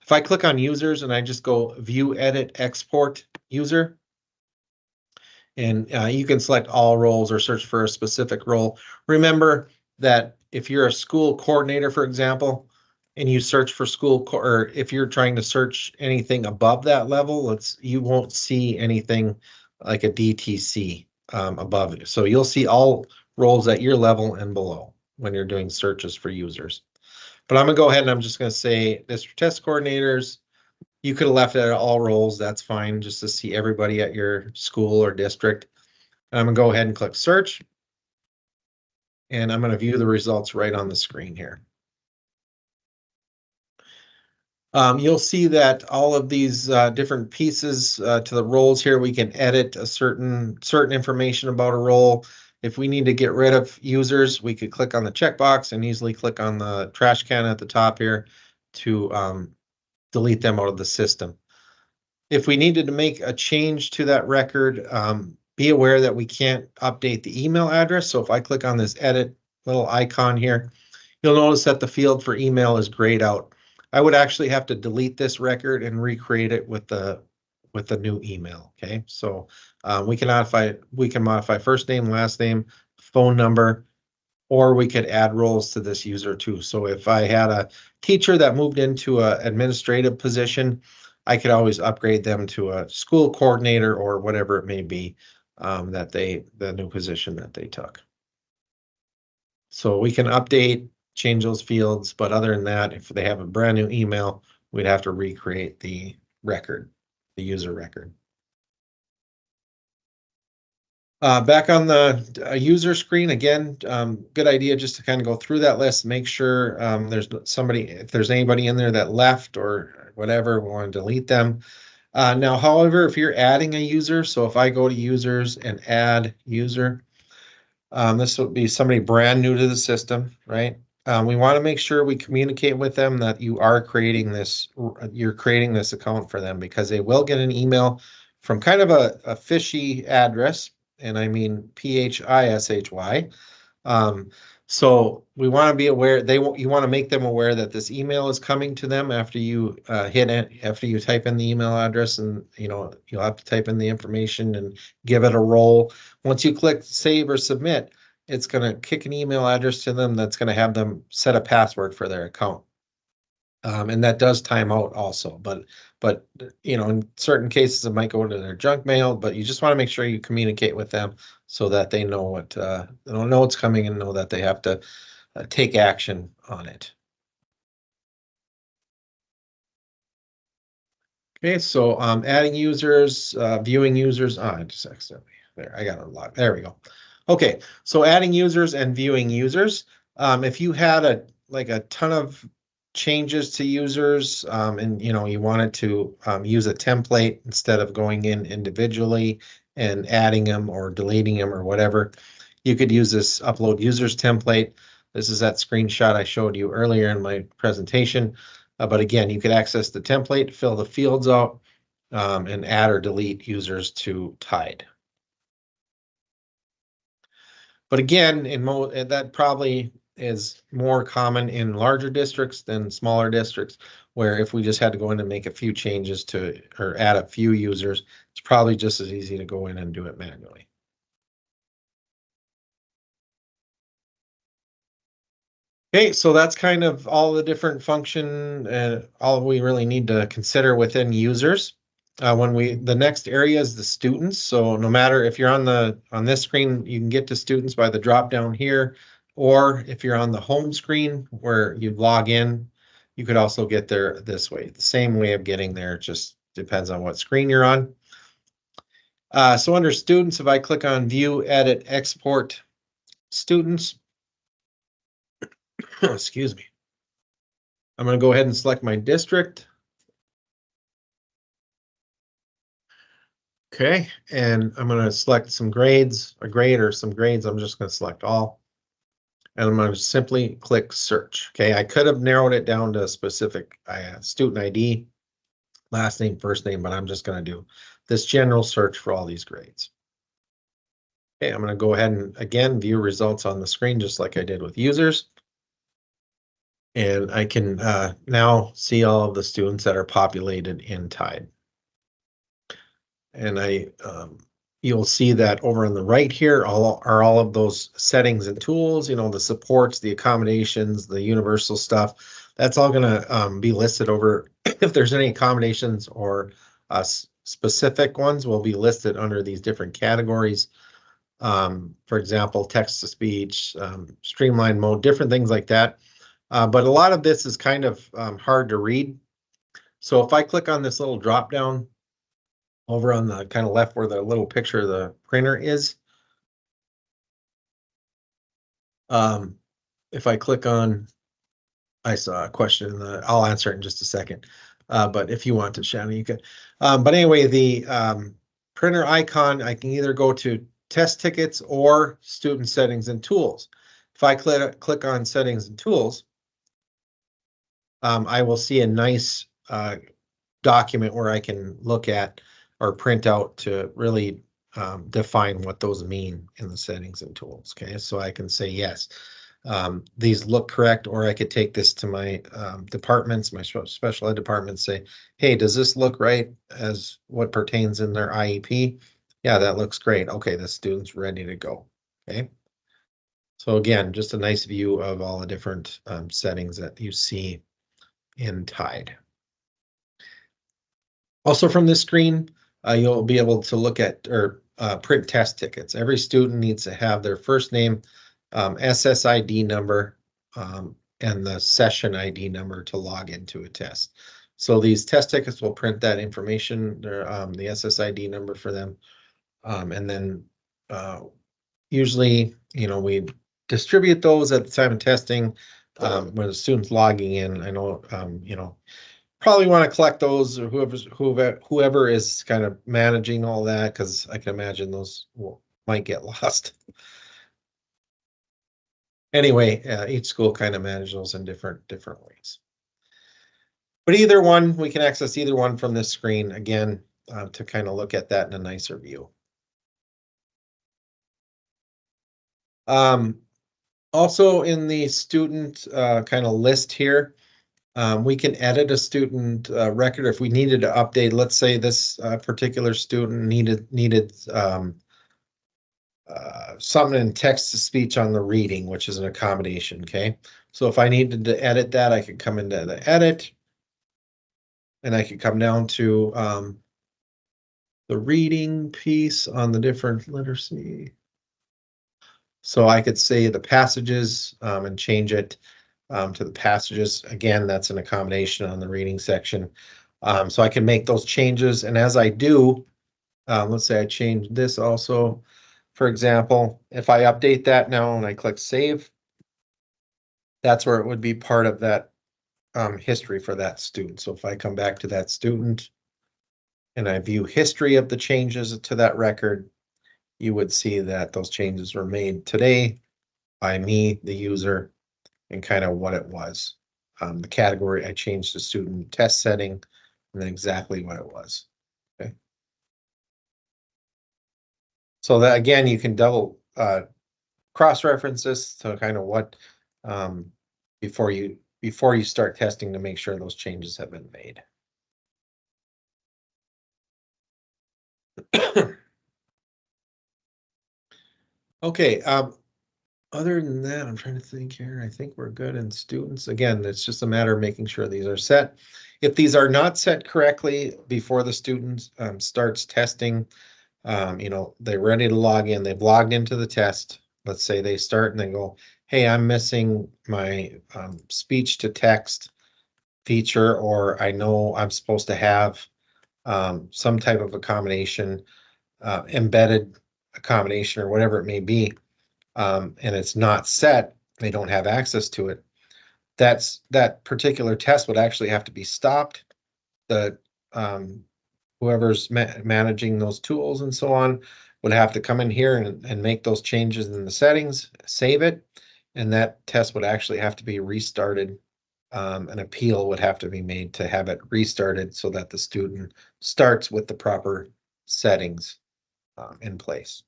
If I click on users and I just go view, edit, export user, and you can select all roles or search for a specific role. Remember that if you're a school coordinator, for example, and you search for or if you're trying to search anything above that level, you won't see anything like a DTC above it. So you'll see all roles at your level and below when you're doing searches for users. But I'm gonna go ahead and I'm just gonna say district test coordinators. You could have left it at all roles, that's fine, just to see everybody at your school or district. I'm gonna go ahead and click search. And I'm gonna view the results right on the screen here. You'll see that all of these different pieces to the roles here, we can edit a certain information about a role. If we need to get rid of users, we could click on the checkbox and easily click on the trash can at the top here to delete them out of the system. If we needed to make a change to that record, be aware that we can't update the email address. So if I click on this edit little icon here, you'll notice that the field for email is grayed out. I would actually have to delete this record and recreate it with the new email. Okay, so we can modify first name, last name, phone number, or we could add roles to this user too. So if I had a teacher that moved into an administrative position, I could always upgrade them to a school coordinator or whatever it may be the new position that they took. So we can update, change those fields, but other than that, if they have a brand new email, we'd have to recreate the record, the user record. Back on the user screen again, good idea just to kind of go through that list, make sure if there's anybody in there that left or whatever, we want to delete them. Now, however, if you're adding a user, so if I go to users and add user, this will be somebody brand new to the system, right? We want to make sure we communicate with them that you're creating this account for them, because they will get an email from kind of a fishy address, and I mean PHISHY. So we want to be aware, you want to make them aware that this email is coming to them after you after you type in the email address, and you'll have to type in the information and give it a role. Once you click save or submit, it's going to kick an email address to them that's going to have them set a password for their account. And that does time out also, but in certain cases it might go to their junk mail, but you just want to make sure you communicate with them so that they know what's coming and know that they have to take action on it. Okay, so adding users, viewing users. I just accidentally I got a lot. There we go. Okay, so adding users and viewing users. If you had a ton of changes to users, and you wanted to use a template instead of going in individually and adding them or deleting them or whatever, you could use this upload users template. This is that screenshot I showed you earlier in my presentation. But again, you could access the template, fill the fields out, and add or delete users to Tide. But again, that probably is more common in larger districts than smaller districts, where if we just had to go in and make a few changes or add a few users, it's probably just as easy to go in and do it manually. Okay, so that's kind of all the different function and all we really need to consider within users. The next area is the students. So no matter if you're on this screen, you can get to students by the drop down here, or if you're on the home screen where you log in, you could also get there this way. The same way of getting there, just depends on what screen you're on. So under students, if I click on view, edit, export students, excuse me, I'm going to go ahead and select my district. Okay, and I'm going to select some grades, a grade or some grades. I'm just going to select all. And I'm going to simply click search. Okay, I could have narrowed it down to a specific student ID, last name, first name, but I'm just going to do this general search for all these grades. Okay, I'm going to go ahead and again view results on the screen just like I did with users. And I can now see all of the students that are populated in Tide. And you'll see that over on the right here are all of those settings and tools, the supports, the accommodations, the universal stuff. That's all going to be listed over. If there's any accommodations or specific ones, will be listed under these different categories. For example, text to speech, streamline mode, different things like that. But a lot of this is kind of hard to read. So if I click on this little drop down over on the kind of left where the little picture of the printer is, if I click on, I saw a question, I'll answer it in just a second. But if you want to, Shannon, you can. But anyway, the printer icon, I can either go to test tickets or student settings and tools. If I click on settings and tools, I will see a nice document where I can look at or print out to really define what those mean in the settings and tools. Okay, so I can say yes, these look correct, or I could take this to my departments, my special ed departments, say, hey, does this look right as what pertains in their IEP? Yeah, that looks great. Okay, the student's ready to go. Okay. So again, just a nice view of all the different settings that you see in Tide. Also from this screen, you'll be able to look at or print test tickets. Every student needs to have their first name, SSID number, and the session ID number to log into a test. So these test tickets will print that information, the SSID number for them. And then usually, we distribute those at the time of testing when the student's logging in. I know, probably want to collect those, or whoever is kind of managing all that, because I can imagine those might get lost. Anyway, each school kind of manages those in different ways. But either one, we can access either one from this screen again to kind of look at that in a nicer view. Also in the student kind of list here, we can edit a student record if we needed to update. Let's say this particular student needed something in text to speech on the reading, which is an accommodation. Okay, so if I needed to edit that, I could come into the edit, and I could come down to the reading piece on the different literacy. So I could say the passages and change it to the passages. Again, that's an accommodation on the reading section. So I can make those changes, and as I do, let's say I change this also. For example, if I update that now and I click save, that's where it would be part of that history for that student. So if I come back to that student and I view history of the changes to that record, you would see that those changes were made today by me, the user, and kind of what it was. The category, I changed the student test setting, and then exactly what it was. Okay. So that again, you can double cross-reference this to kind of what before you start testing to make sure those changes have been made. Okay. Other than that, I'm trying to think here. I think we're good in students. Again, it's just a matter of making sure these are set. If these are not set correctly before the student starts testing, they're ready to log in. They've logged into the test. Let's say they start and they go, hey, I'm missing my speech to text feature, or I know I'm supposed to have some type of accommodation, embedded accommodation, or whatever it may be. And it's not set, they don't have access to it, that particular test would actually have to be stopped. The whoever's managing those tools and so on would have to come in here and make those changes in the settings, save it, and that test would actually have to be restarted. An appeal would have to be made to have it restarted so that the student starts with the proper settings in place.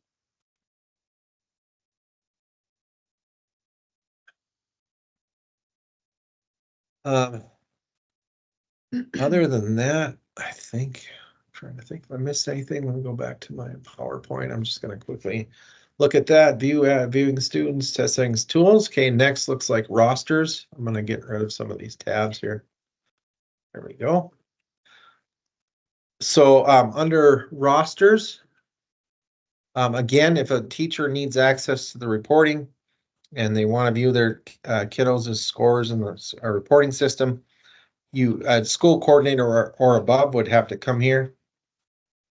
Other than that, I think, I'm trying to think if I missed anything. Let me go back to my PowerPoint. I'm just going to quickly look at that. Viewing students, test settings, tools. Okay, next looks like rosters. I'm going to get rid of some of these tabs here. There we go. So under rosters, again, if a teacher needs access to the reporting and they want to view their kiddos' scores in the reporting system, you, school coordinator or above would have to come here,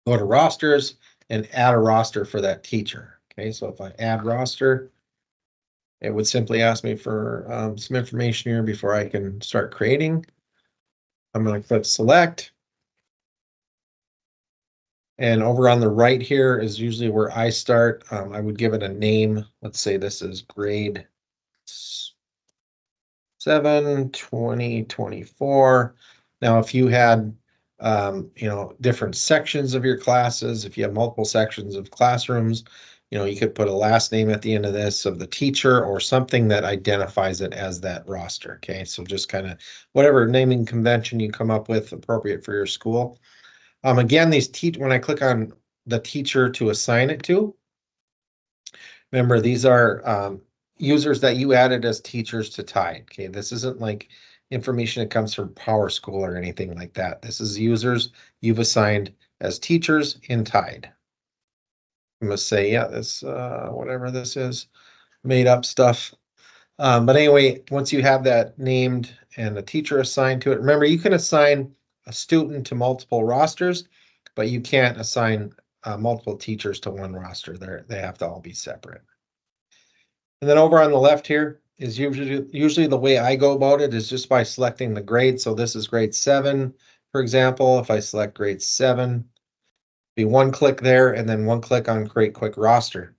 go to rosters, and add a roster for that teacher. Okay, so if I add roster, it would simply ask me for some information here before I can start creating. I'm going to click select. And over on the right here is usually where I start. I would give it a name. Let's say this is grade 7, 2024. Now, if you had, different sections of your classes, if you have multiple sections of classrooms, you could put a last name at the end of this of the teacher or something that identifies it as that roster. Okay, so just kind of whatever naming convention you come up with appropriate for your school. Again, when I click on the teacher to assign it to, remember these are users that you added as teachers to Tide. Okay, this isn't like information that comes from PowerSchool or anything like that. This is users you've assigned as teachers in Tide. I'm gonna say, yeah, this whatever this is, made up stuff. But anyway, once you have that named and a teacher assigned to it, remember you can assign a student to multiple rosters, but you can't assign multiple teachers to one roster. They have to all be separate. And then over on the left here is usually the way I go about it is just by selecting the grade. So this is grade 7, for example. If I select grade 7, be one click there and then one click on create quick roster.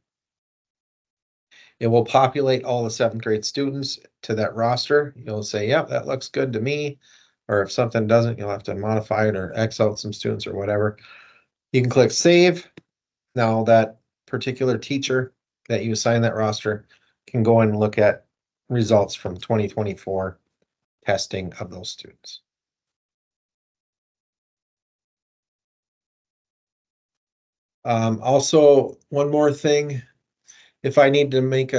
It will populate all the 7th grade students to that roster. You'll say, yep, that looks good to me. Or if something doesn't, you'll have to modify it or X out some students or whatever. You can click save. Now that particular teacher that you assign that roster can go and look at results from 2024 testing of those students. Also, one more thing, if I need to make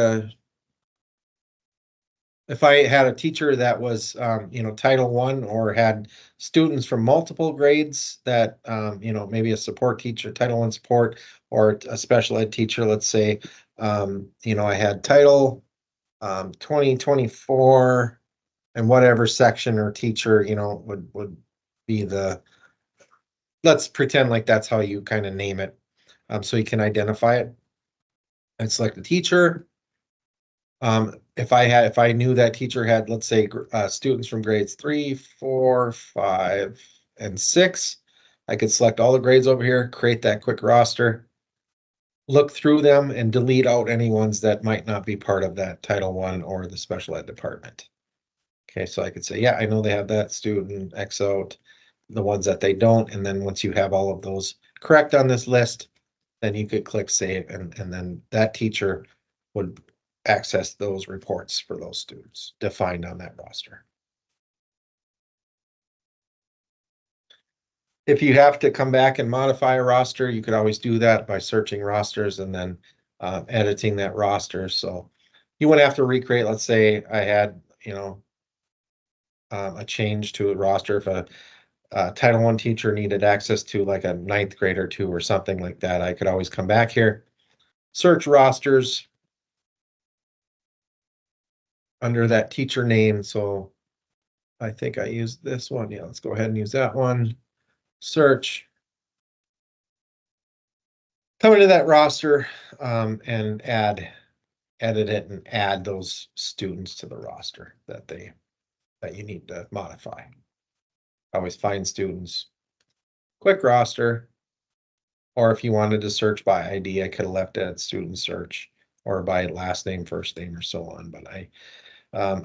if I had a teacher that was, Title I or had students from multiple grades that, maybe a support teacher, Title I support, or a special ed teacher, let's say, I had Title 2024 and whatever section or teacher, would be let's pretend like that's how you kind of name it. So you can identify it. I'd select the teacher. If I knew that teacher had, let's say, students from grades 3, 4, 5, and 6, I could select all the grades over here, create that quick roster, look through them, and delete out any ones that might not be part of that Title I or the special ed department. Okay, so I could say, yeah, I know they have that student, X out the ones that they don't, and then once you have all of those correct on this list, then you could click save, and then that teacher would access those reports for those students defined on that roster. If you have to come back and modify a roster, you could always do that by searching rosters and then editing that roster. So you wouldn't have to recreate. Let's say I had, a change to a roster. If a Title I teacher needed access to like a 9th grade or 2 or something like that, I could always come back here, search rosters under that teacher name. So I think I used this one. Yeah, let's go ahead and use that one. Search. Come into that roster and edit it and add those students to the roster that you need to modify. Always find students, quick roster, or if you wanted to search by ID, I could have left it at student search or by last name, first name, or so on. But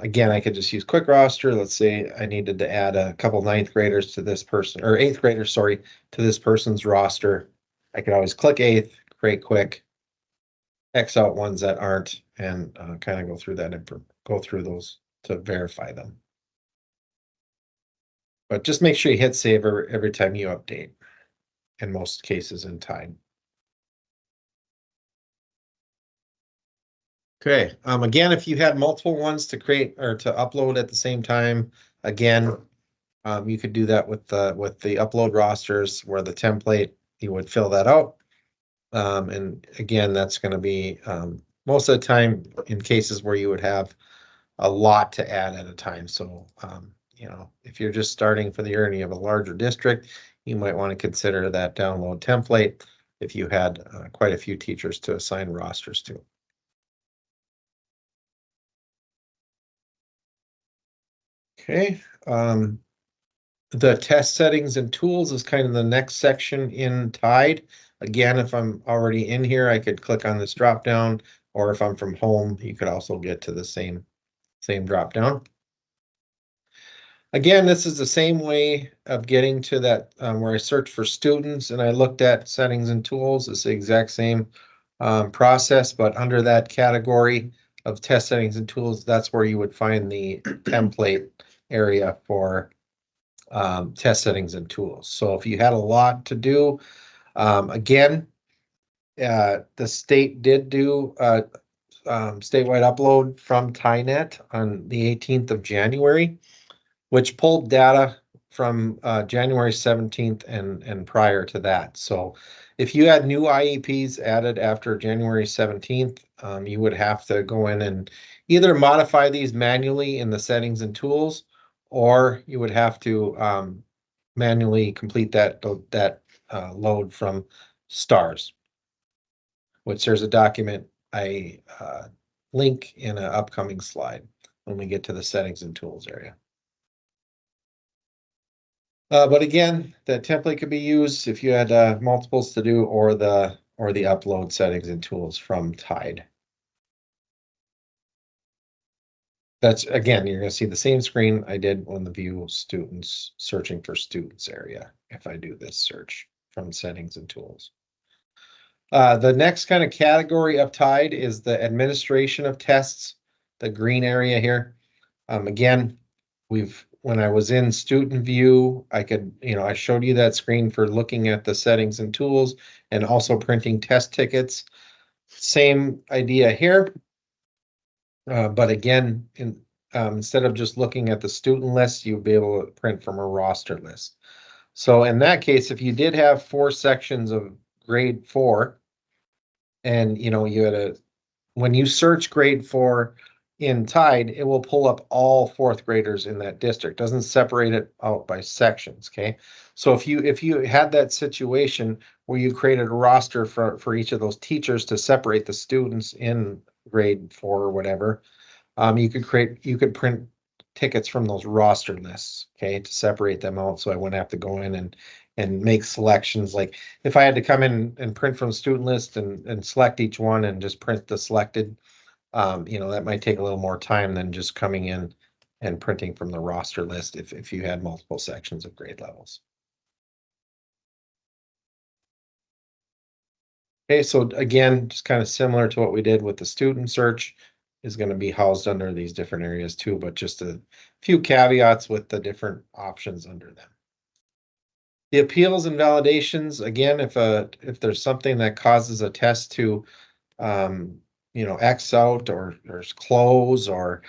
again, I could just use quick roster. Let's say I needed to add a couple 9th graders to this person, or 8th graders, sorry, to this person's roster. I could always click 8th, create quick, X out ones that aren't, and kind of go through those to verify them. But just make sure you hit save every time you update, in most cases in Tide. Okay, again, if you had multiple ones to create or to upload at the same time, again, you could do that with the upload rosters where the template, you would fill that out. And again, that's going to be most of the time in cases where you would have a lot to add at a time. So, you know, if you're just starting for the year and you have a larger district, you might want to consider that download template if you had quite a few teachers to assign rosters to. Okay. The test settings and tools is kind of the next section in Tide. Again, if I'm already in here, I could click on this drop down, or if I'm from home, you could also get to the same drop down. Again, this is the same way of getting to that where I search for students and I looked at settings and tools. It's the exact same process, but under that category of test settings and tools, that's where you would find the template area for test settings and tools. So if you had a lot to do, again, the state did do statewide upload from TiNet on the 18th of January, which pulled data from January 17th and prior to that. So if you had new IEPs added after January 17th, you would have to go in and either modify these manually in the settings and tools, or you would have to manually complete that load from STARS, which there's a document I link in an upcoming slide when we get to the settings and tools area. But again, that template could be used if you had multiples to do, or the upload settings and tools from Tide. That's again, you're going to see the same screen I did on the view students searching for students area if I do this search from settings and tools. The next kind of category of Tide is the administration of tests, the green area here. Again, when I was in student view, I could, I showed you that screen for looking at the settings and tools and also printing test tickets. Same idea here. But again, instead of just looking at the student list, you'd be able to print from a roster list. So in that case, if you did have 4 sections of grade 4, and you had when you search grade 4 in Tide, it will pull up all 4th graders in that district. Doesn't separate it out by sections. Okay, so if you had that situation where you created a roster for each of those teachers to separate the students in grade 4 or whatever, you could print tickets from those roster lists, okay, to separate them out. So I wouldn't have to go in and make selections. Like if I had to come in and print from the student list and select each one and just print the selected, that might take a little more time than just coming in and printing from the roster list if you had multiple sections of grade levels. Okay, so again, just kind of similar to what we did with the student search, is going to be housed under these different areas too, but just a few caveats with the different options under them. The appeals and validations, again, if there's something that causes a test to X out or close, or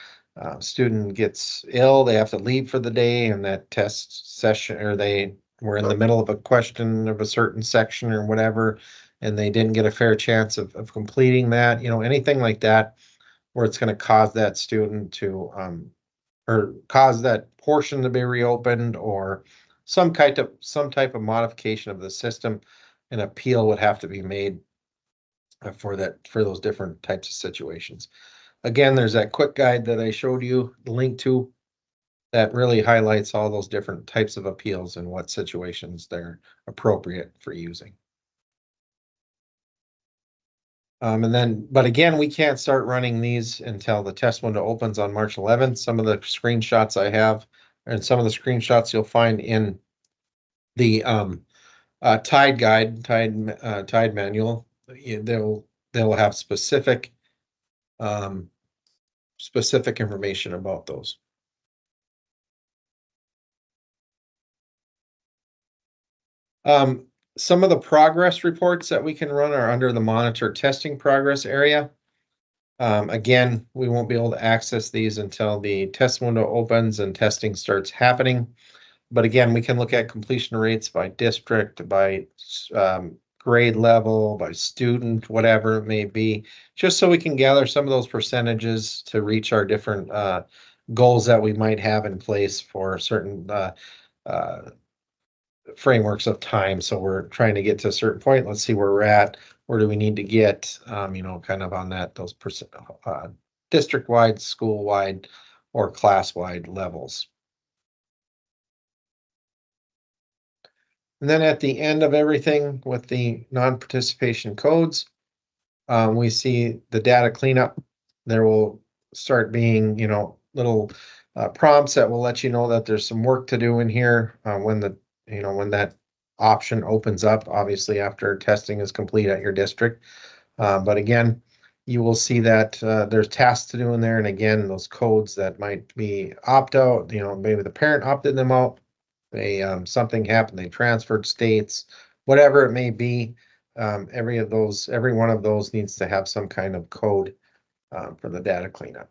student gets ill, they have to leave for the day, and that test session, or they were in the middle of a question of a certain section or whatever, and they didn't get a fair chance of completing that, anything like that, where it's going to cause that student to or cause that portion to be reopened, or some type of modification of the system, an appeal would have to be made for those different types of situations. Again, there's that quick guide that I showed you the link to that really highlights all those different types of appeals and what situations they're appropriate for using. But again, we can't start running these until the test window opens on March 11th. Some of the screenshots I have, and some of the screenshots you'll find in the Tide guide, Tide manual, they'll have specific information about those. Some of the progress reports that we can run are under the monitor testing progress area. Again, we won't be able to access these until the test window opens and testing starts happening. But again, we can look at completion rates by district, by grade level, by student, whatever it may be, just so we can gather some of those percentages to reach our different goals that we might have in place for certain frameworks of time. So we're trying to get to a certain point. Let's see where we're at. Where do we need to get, kind of on that, those district-wide, school-wide, or class-wide levels. And then at the end of everything with the non-participation codes, we see the data cleanup. There will start being, little prompts that will let you know that there's some work to do in here when that option opens up, obviously after testing is complete at your district. But again, you will see that there's tasks to do in there. And again, those codes that might be opt out, maybe the parent opted them out. Something happened, they transferred states, whatever it may be. Every one of those needs to have some kind of code for the data cleanup.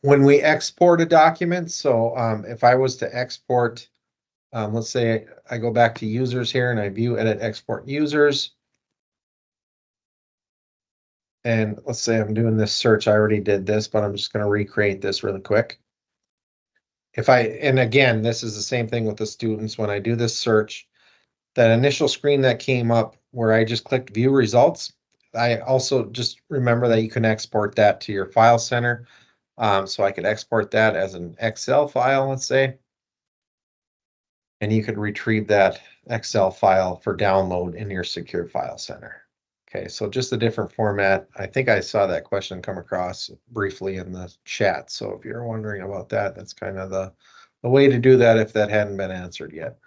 When we export a document, so if I was to export, let's say I go back to users here and I view, edit, export users. And let's say I'm doing this search. I already did this, but I'm just going to recreate this really quick. And again, this is the same thing with the students. When I do this search, that initial screen that came up where I just clicked view results, I also just remember that you can export that to your file center. So I could export that as an Excel file, let's say. And you could retrieve that Excel file for download in your secure file center. Okay, so just a different format. I think I saw that question come across briefly in the chat. So if you're wondering about that, that's kind of the way to do that if that hadn't been answered yet.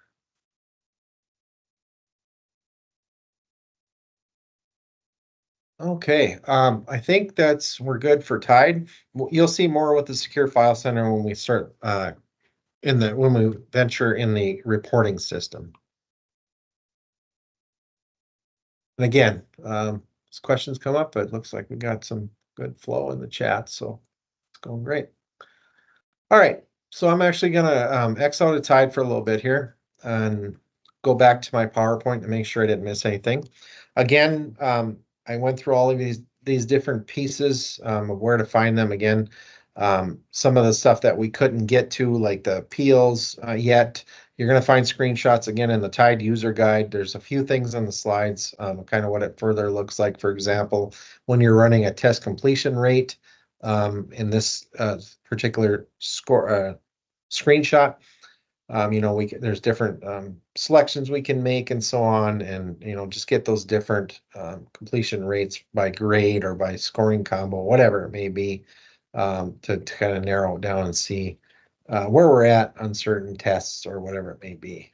Okay, I think we're good for Tide. You'll see more with the secure file center when we start when we venture in the reporting system. And again, as questions come up, it looks like we got some good flow in the chat, so it's going great. All right, so I'm actually gonna X out of Tide for a little bit here and go back to my PowerPoint to make sure I didn't miss anything. Again, I went through all of these different pieces of where to find them. Again, some of the stuff that we couldn't get to, like the appeals yet, you're going to find screenshots again in the Tide user guide. There's a few things on the slides, kind of what it further looks like. For example, when you're running a test completion rate in this particular screenshot, there's different selections we can make and so on, and just get those different completion rates by grade or by scoring combo, whatever it may be, to kind of narrow it down and see where we're at on certain tests or whatever it may be.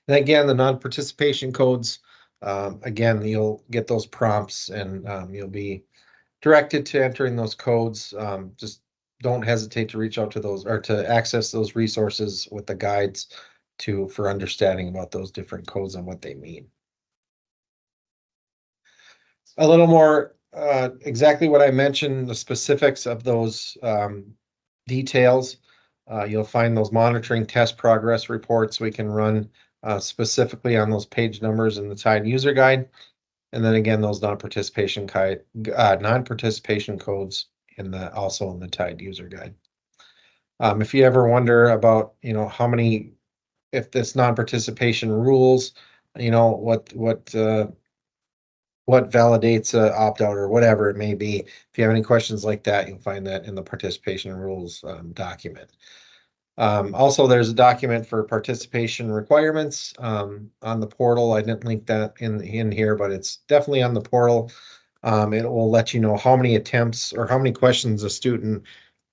And again, the non-participation codes, again, you'll get those prompts and you'll be directed to entering those codes. Just don't hesitate to reach out to those or to access those resources with the guides for understanding about those different codes and what they mean. A little more exactly what I mentioned, the specifics of those details. You'll find those monitoring test progress reports we can run specifically on those page numbers in the Tide user guide. And then again, those non-participation codes also in the Tide user guide. If you ever wonder about, if this non-participation rules, what validates a opt-out or whatever it may be. If you have any questions like that, you'll find that in the participation rules document. Also, there's a document for participation requirements on the portal. I didn't link that in here, but it's definitely on the portal. It will let you know how many attempts or how many questions a student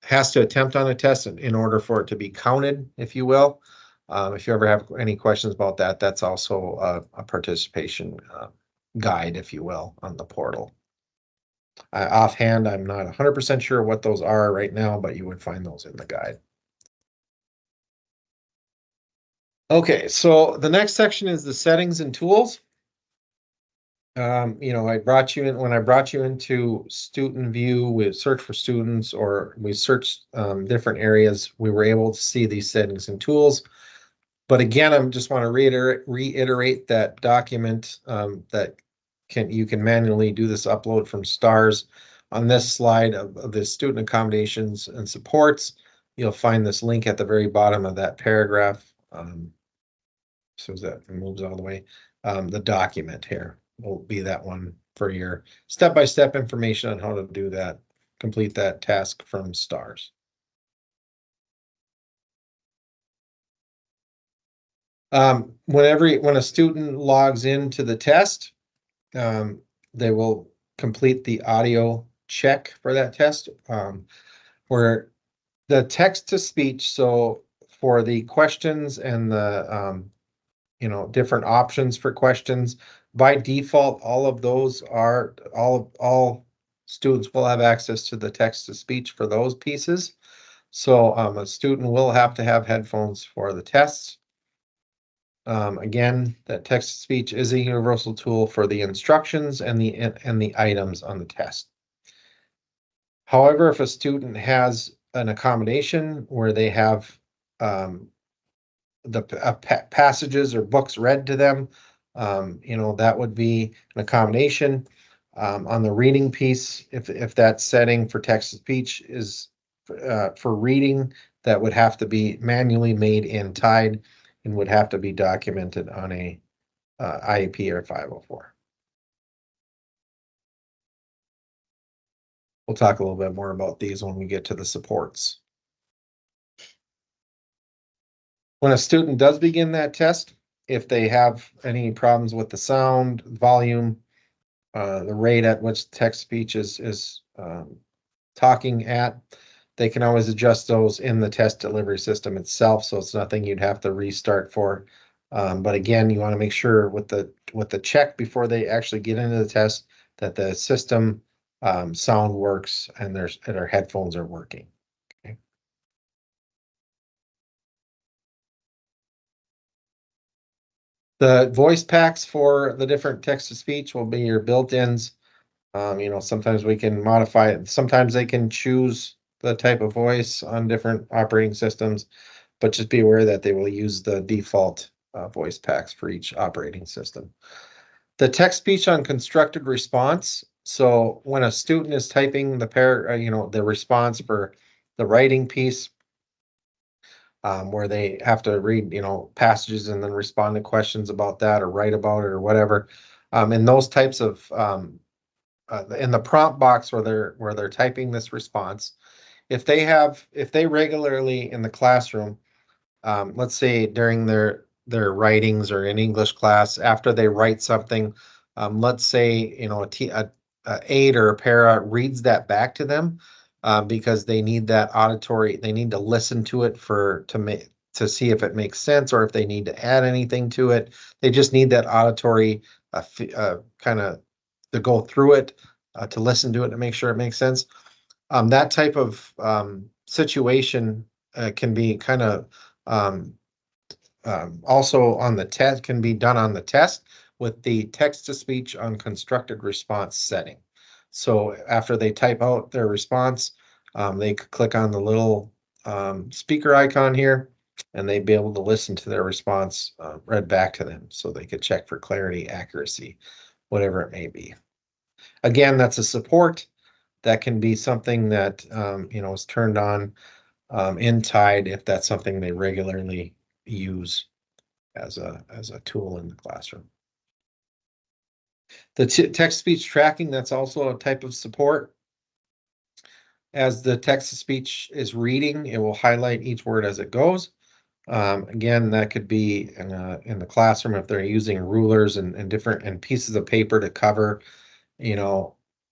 has to attempt on a test in order for it to be counted, if you will. If you ever have any questions about that, that's also a participation guide, if you will, on the portal. Offhand, I'm not 100% sure what those are right now, but you would find those in the guide. Okay, so the next section is the settings and tools. I brought you in when I brought you into student view with search for students, or we searched different areas, we were able to see these settings and tools. But again, I just want to reiterate that document that you can manually do this upload from STARS. On this slide of the student accommodations and supports, you'll find this link at the very bottom of that paragraph. So that moves all the way. The document here will be that one for your step-by-step information on how to do that, complete that task from STARS. When a student logs into the test, they will complete the audio check for that test, where the text to speech. So for the questions and the different options for questions, by default, all of those are all students will have access to the text to speech for those pieces. So a student will have to have headphones for the tests. Again, that text to speech is a universal tool for the instructions and the items on the test. However, if a student has an accommodation where they have passages or books read to them, that would be an accommodation. On the reading piece, if that setting for text to speech is for reading, that would have to be manually made in TIDE and would have to be documented on a IEP or 504. We'll talk a little bit more about these when we get to the supports. When a student does begin that test, if they have any problems with the sound, volume, the rate at which text speech is talking at, they can always adjust those in the test delivery system itself. So it's nothing you'd have to restart for. But again, you want to make sure with the check before they actually get into the test that the system sound works and their headphones are working. Okay. The voice packs for the different text to speech will be your built-ins. Sometimes we can modify it. Sometimes they can choose the type of voice on different operating systems, but just be aware that they will use the default voice packs for each operating system. The text speech on constructed response. So when a student is typing the response for the writing piece, where they have to read, passages and then respond to questions about that or write about it or whatever. And those types of in the prompt box where they're typing this response, if they regularly in the classroom, let's say during their writings or in English class, after they write something, let's say a aide or a para reads that back to them, because they need that auditory, they need to listen to it to see if it makes sense or if they need to add anything to it. They just need that auditory kind of to go through it, to listen to it to make sure it makes sense. That type of situation can be kind of also on the test, can be done on the test with the text to speech on constructed response setting. So after they type out their response, they could click on the little speaker icon here, and they'd be able to listen to their response read back to them, so they could check for clarity, accuracy, whatever it may be. Again, that's a support. That can be something that is turned on in TIDE if that's something they regularly use as a tool in the classroom. The text-to-speech tracking, that's also a type of support. As the text-to-speech is reading, it will highlight each word as it goes. Again, that could be in the classroom if they're using rulers and different pieces of paper to cover,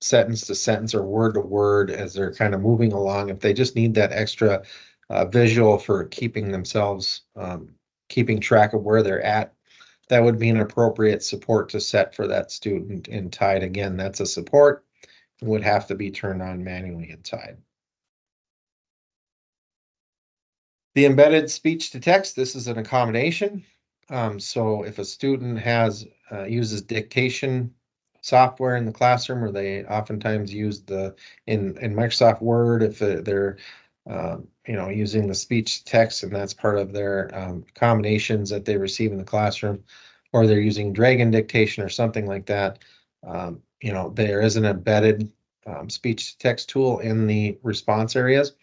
sentence to sentence or word to word as they're kind of moving along. If they just need that extra visual for keeping themselves, keeping track of where they're at, that would be an appropriate support to set for that student in TIDE. Again, that's a support. would have to be turned on manually and tied. The embedded speech to text, this is an accommodation. So if a student uses dictation software in the classroom, or they oftentimes use in Microsoft Word, if they're using the speech to text, and that's part of their accommodations that they receive in the classroom, or they're using Dragon dictation or something like that, there is an embedded speech to text tool in the response areas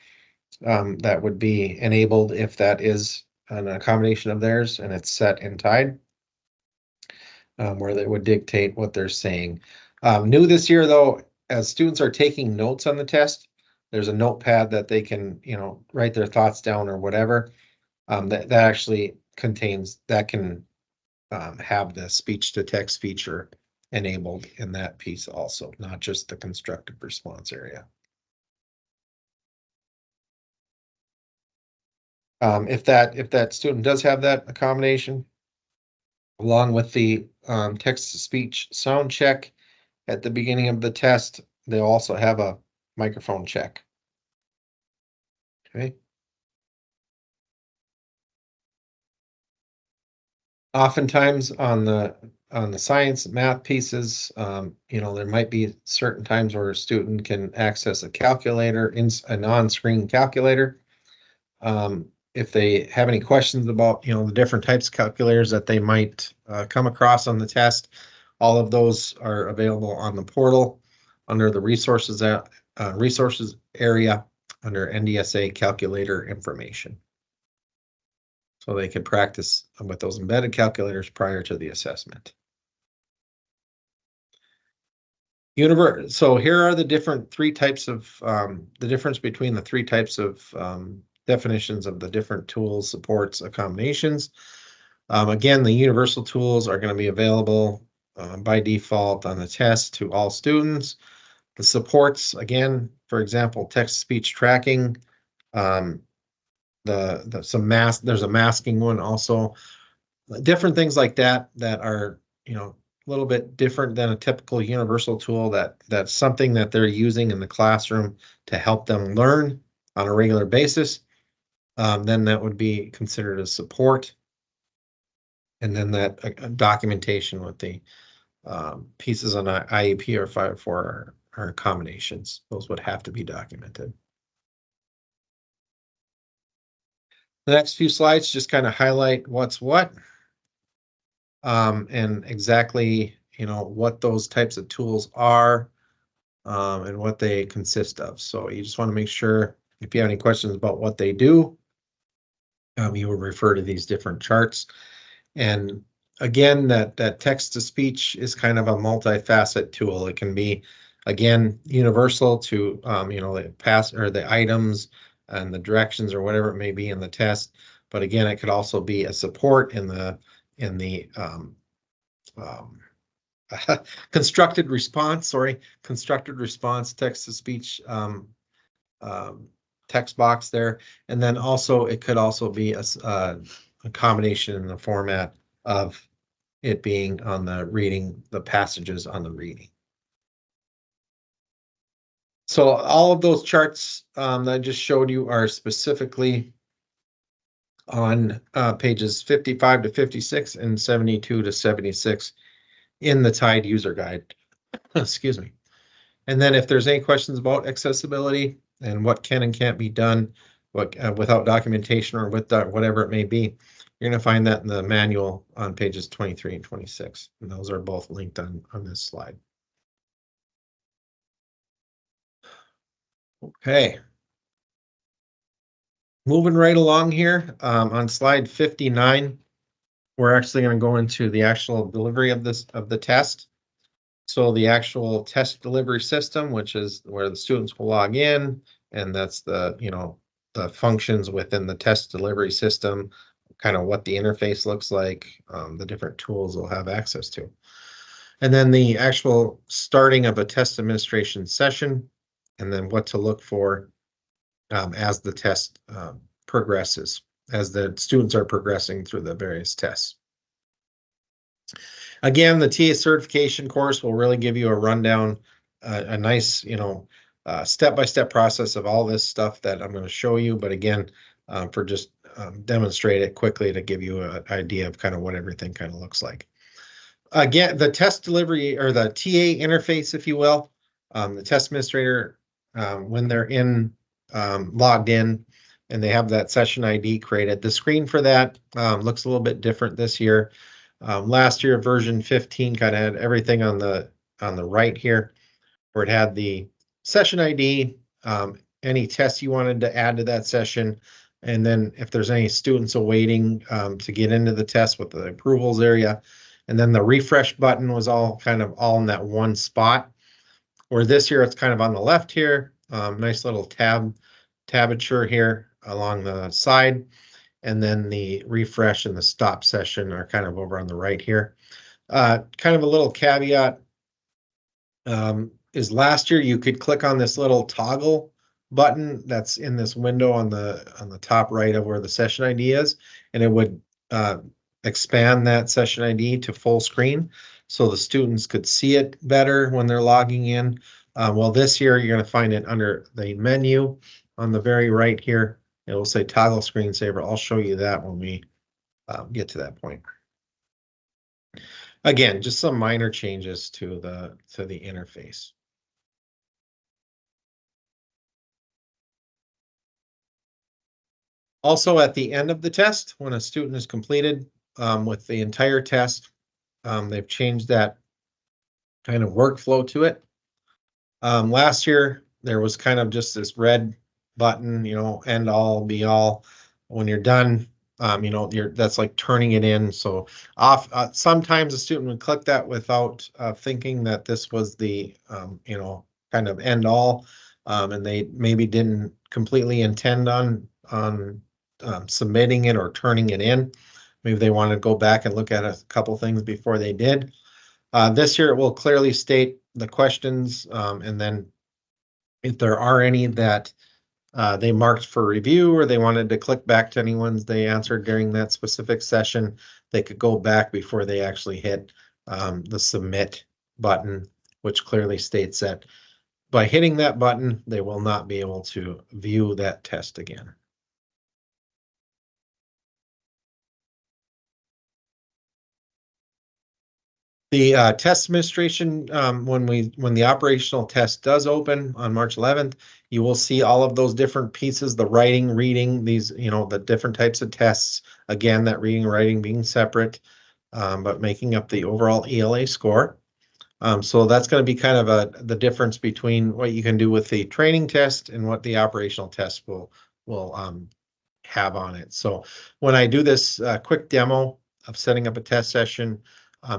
that would be enabled if that is an accommodation of theirs and it's set and tied, where they would dictate what they're saying. New this year, though, as students are taking notes on the test, there's a notepad that they can, write their thoughts down or whatever. That actually can have the speech to text feature enabled in that piece also, not just the constructive response area. If that student does have that accommodation, along with the text-to-speech sound check at the beginning of the test, they'll also have a microphone check. Okay. Oftentimes on the science math pieces, there might be certain times where a student can access a calculator, an on-screen calculator. If they have any questions about, the different types of calculators that they might come across on the test, all of those are available on the portal under the resources area under NDSA calculator information. So they could practice with those embedded calculators prior to the assessment. So here are the different three types of, the difference between the three types of definitions of the different tools, supports, accommodations. Again, the universal tools are going to be available by default on the test to all students. The supports, again, for example, text-to-speech tracking, there's a masking one also. Different things like that are, a little bit different than a typical universal tool, that's something that they're using in the classroom to help them learn on a regular basis. Then that would be considered a support. And then that documentation with the pieces on IEP or 504 are accommodations. Those would have to be documented. The next few slides just kind of highlight what's what, and exactly, what those types of tools are, and what they consist of. So you just want to make sure if you have any questions about what they do, you will refer to these different charts. And again, that text-to-speech is kind of a multifaceted tool. It can be, again, universal to, the items and the directions or whatever it may be in the test. But again, it could also be a support in the constructed response text-to-speech text box there. And then also it could also be a combination in the format of it being on the passages on the reading. So all of those charts that I just showed you are specifically on pages 55 to 56 and 72 to 76 in the TIDE user guide. Excuse me. And then if there's any questions about accessibility and what can and can't be done without documentation or with whatever it may be, you're going to find that in the manual on pages 23 and 26. And those are both linked on this slide. Okay. Moving right along here, on slide 59, we're actually going to go into the actual delivery of the test. So the actual test delivery system, which is where the students will log in, and that's the functions within the test delivery system, kind of what the interface looks like, the different tools they'll have access to. And then the actual starting of a test administration session, and then what to look for as the test progresses, as the students are progressing through the various tests. Again, the TA certification course will really give you a rundown a nice, step-by-step process of all this stuff that I'm going to show you. But again, for just demonstrate it quickly to give you an idea of kind of what everything kind of looks like. Again, the test delivery or the TA interface, if you will, the test administrator, when they're logged in and they have that session ID created, the screen for that looks a little bit different this year. Last year, version 15 kind of had everything on the right here, where it had the session ID, any tests you wanted to add to that session, and then if there's any students awaiting to get into the test with the approvals area. And then the refresh button was all in that one spot. Where this year it's kind of on the left here, nice little tabature here along the side, and then the refresh and the stop session are kind of over on the right here. Kind of a little caveat is last year you could click on this little toggle button that's in this window on the top right of where the session ID is, and it would expand that session ID to full screen so the students could see it better when they're logging in. Well, this year you're going to find it under the menu on the very right here. It will say toggle screensaver. I'll show you that when we get to that point. Again, just some minor changes to the interface. Also, at the end of the test, when a student is completed with the entire test, they've changed that kind of workflow to it. Last year, there was kind of just this red button, end all, be all. When you're done, that's like turning it in. So sometimes a student would click that without thinking that this was the, kind of end all, and they maybe didn't completely intend on submitting it or turning it in. Maybe they want to go back and look at a couple things before they did. This year, it will clearly state the questions, and then if there are any that they marked for review or they wanted to click back to any ones they answered during that specific session, they could go back before they actually hit the submit button, which clearly states that by hitting that button, they will not be able to view that test again. The test administration, when the operational test does open on March 11th, you will see all of those different pieces, the writing, reading, these, the different types of tests. Again, that reading and writing being separate, but making up the overall ELA score. So that's going to be kind of the difference between what you can do with the training test and what the operational test will have on it. So when I do this quick demo of setting up a test session,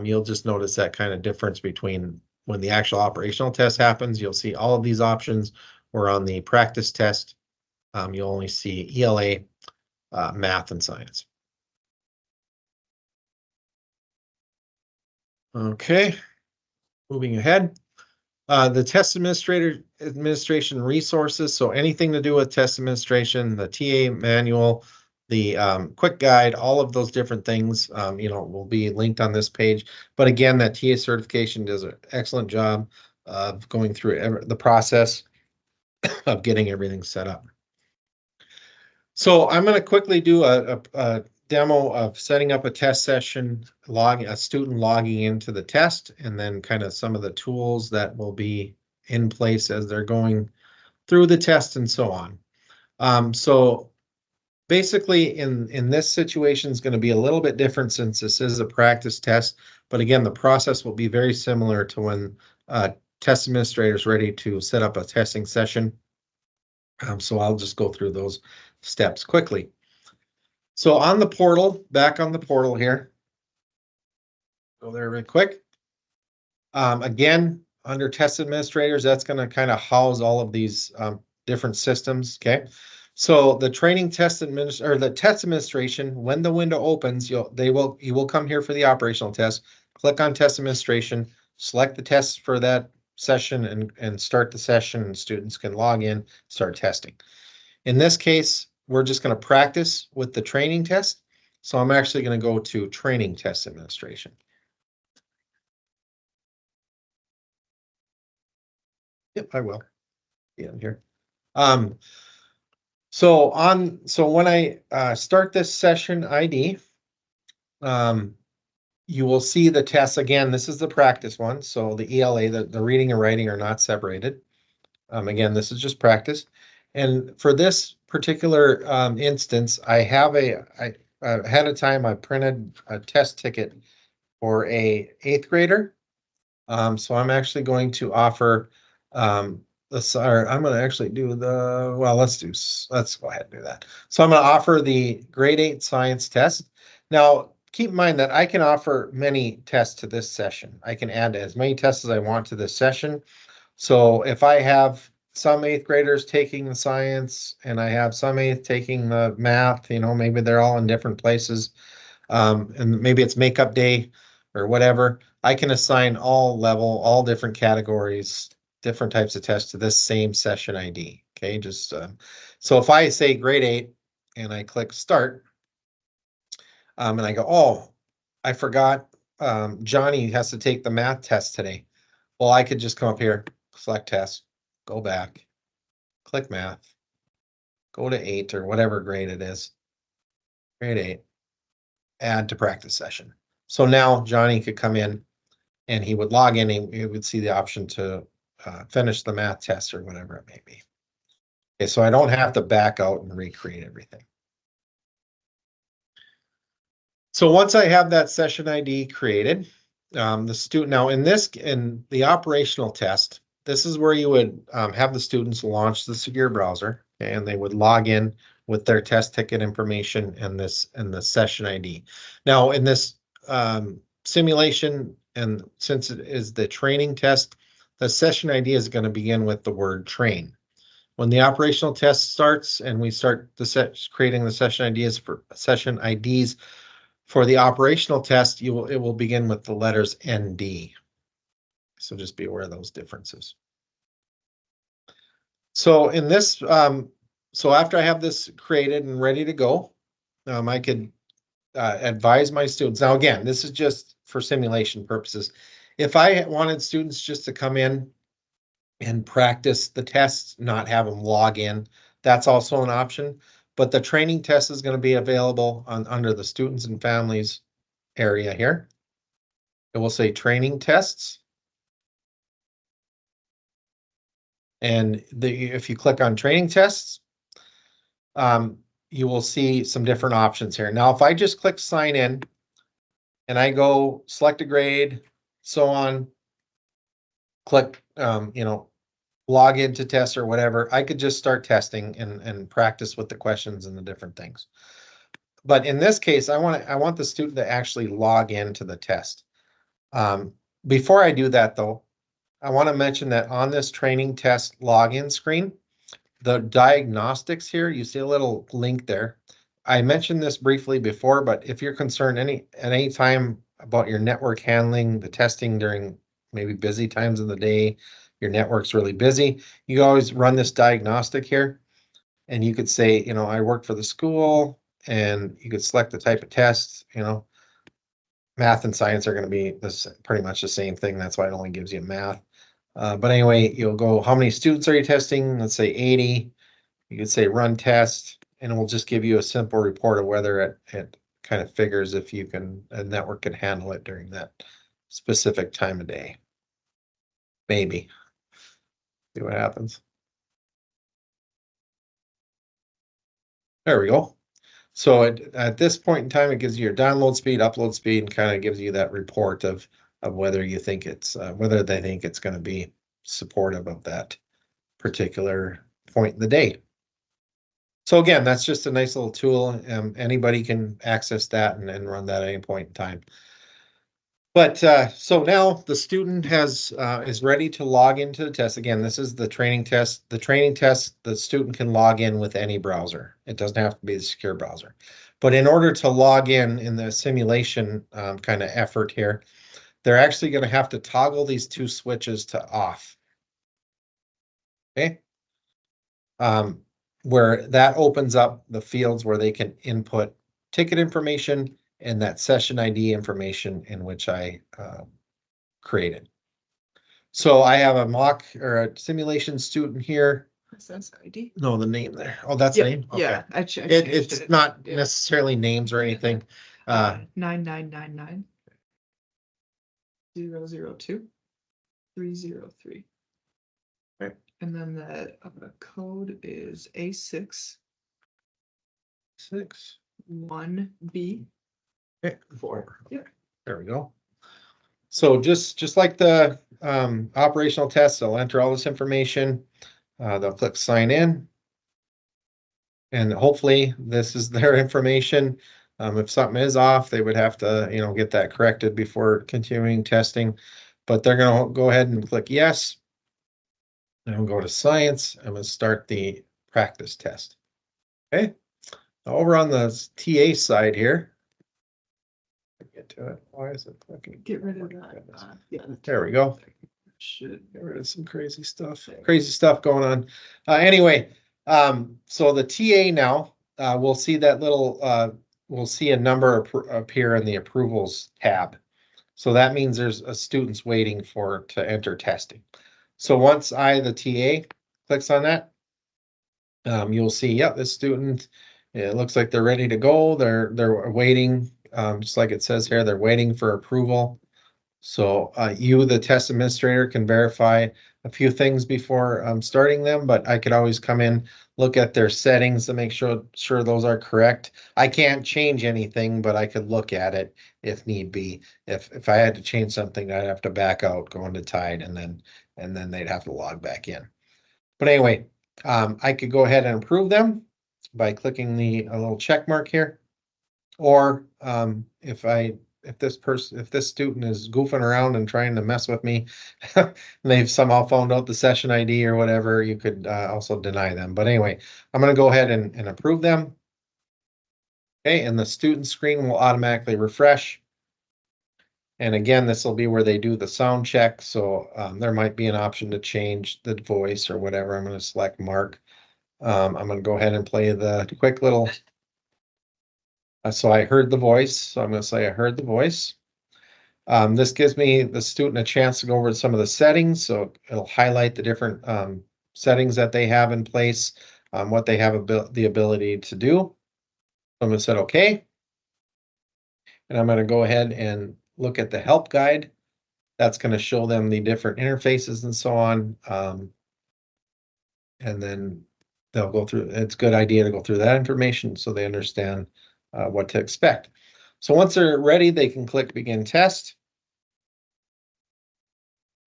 you'll just notice that kind of difference between when the actual operational test happens. You'll see all of these options, where on the practice test, you'll only see ELA, math, and science. Okay, moving ahead. The test administration resources, so anything to do with test administration, the TA manual, the quick guide, all of those different things, will be linked on this page. But again, that TA certification does an excellent job of going through the process of getting everything set up. So I'm going to quickly do a demo of setting up a test session, a student logging into the test, and then kind of some of the tools that will be in place as they're going through the test and so on. So basically in this situation is going to be a little bit different since this is a practice test, but again, the process will be very similar to when test administrator is ready to set up a testing session. So I'll just go through those steps quickly. So on the portal, back on the portal here, go there real quick. Again, under test administrators, that's going to kind of house all of these different systems. Okay. So the training test or the test administration, when the window opens, you will come here for the operational test, click on test administration, select the test for that session and start the session, and students can log in, start testing. In this case, we're just going to practice with the training test. So I'm actually going to go to training test administration. Yep, I will. Yeah, here. So when I start this session ID, you will see the tests again. This is the practice one. So the ELA, the reading and writing are not separated. Again, this is just practice. And for this particular instance, I have ahead of time, I printed a test ticket for a 8th grader. So I'm actually going to offer I'm going to actually do let's go ahead and do that. So I'm going to offer the grade 8 science test. Now, keep in mind that I can offer many tests to this session. I can add as many tests as I want to this session. So if I have some 8th graders taking the science and I have some 8th taking the math, maybe they're all in different places, and maybe it's makeup day or whatever, I can assign all different categories, different types of tests to this same session ID. Okay, so if I say grade 8 and I click start, and I go, oh, I forgot Johnny has to take the math test today. Well, I could just come up here, select test, go back, click math, go to 8 or whatever grade it is, grade 8, add to practice session. So now Johnny could come in and he would log in, he would see the option to finish the math test or whatever it may be. Okay, so I don't have to back out and recreate everything. So once I have that session ID created, the student, now in the operational test, this is where you would have the students launch the secure browser, and they would log in with their test ticket information and the session ID. Now in this simulation, and since it is the training test, the session ID is going to begin with the word train. When the operational test starts and we start creating the session IDs for the operational test, it will begin with the letters ND. So just be aware of those differences. So in this, so after I have this created and ready to go, I could advise my students. Now, again, this is just for simulation purposes. If I wanted students just to come in and practice the tests, not have them log in, that's also an option. But the training test is going to be available under the students and families area here. It will say training tests. And if you click on training tests, you will see some different options here. Now, if I just click sign in and I go select a grade, so on, click, log into test or whatever, I could just start testing and practice with the questions and the different things. But in this case, I want the student to actually log into the test. Before I do that though, I want to mention that on this training test login screen, the diagnostics here, you see a little link there. I mentioned this briefly before, but if you're concerned at any time about your network handling, the testing during maybe busy times of the day, your network's really busy, you always run this diagnostic here. And you could say, I work for the school, and you could select the type of test, math and science are going to be pretty much the same thing. That's why it only gives you math. But anyway, you'll go, how many students are you testing? Let's say 80. You could say run test, and it will just give you a simple report of whether it kind of figures if a network can handle it during that specific time of day. Maybe. See what happens. There we go. So at this point in time, it gives you your download speed, upload speed, and kind of gives you that report of whether you think whether they think it's going to be supportive of that particular point in the day. So again, that's just a nice little tool. Anybody can access that and run that at any point in time. But so now the student is ready to log into the test. Again, this is the training test. The training test, the student can log in with any browser. It doesn't have to be the secure browser. But in order to log in the simulation kind of effort here, they're actually going to have to toggle these two switches to off. Okay. Where that opens up the fields where they can input ticket information and that session ID information in which I created. So I have a mock or a simulation student here. That's ID. No, the name there. Oh, that's the name? Okay. Yeah, I changed It's it. not Yeah. necessarily names or anything. 9999 002 303. Okay. And then the code is A6 1B. Okay. 4. Yeah. There we go. So just like the operational test, they'll enter all this information. They'll click sign in. And hopefully this is their information. If something is off, they would have to, get that corrected before continuing testing. But they're going to go ahead and click yes. And we'll go to science. I'm going to start the practice test. Okay. Now over on the TA side here. Get to it. Why is it clicking? Get rid of that. Yeah. There we go. Should get rid of some crazy stuff. Crazy stuff going on. Anyway, so the TA now, we'll see that little, we'll see a number appear in the approvals tab. So that means there's a students waiting to enter testing. So once the TA clicks on that, you'll see, yeah, this student, it looks like they're ready to go. They're waiting, just like it says here, they're waiting for approval. So you, the test administrator, can verify a few things before starting them, but I could always come in, look at their settings to make sure those are correct. I can't change anything, but I could look at it if need be. If I had to change something, I'd have to back out, go into Tide, and then they'd have to log back in. But anyway, I could go ahead and approve them by clicking the little check mark here. Or if this student is goofing around and trying to mess with me, and they've somehow found out the session ID or whatever, you could also deny them. But anyway, I'm going to go ahead and approve them. Okay, and the student screen will automatically refresh. And again, this will be where they do the sound check. So there might be an option to change the voice or whatever. I'm going to select Mark. I'm going to go ahead and play the quick little. So I heard the voice. So I'm going to say I heard the voice. This gives me the student a chance to go over some of the settings. So it'll highlight the different settings that they have in place, what they have the ability to do. I'm going to say okay. And I'm going to go ahead and look at the help guide. That's going to show them the different interfaces and so on. And then they'll go through, it's a good idea to go through that information so they understand what to expect. So once they're ready, they can click begin test.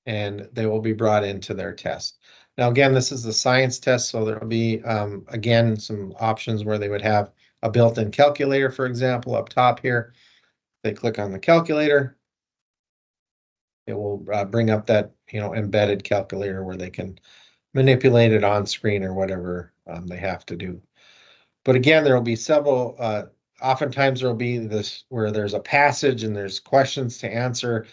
And they will be brought into their test. Now, again, this is the science test, so there'll be, again, some options where they would have a built-in calculator, for example, up top here. They click on the calculator. It will bring up that, embedded calculator where they can manipulate it on screen or whatever they have to do. But again, there will be several, oftentimes there will be this where there's a passage and there's questions to answer.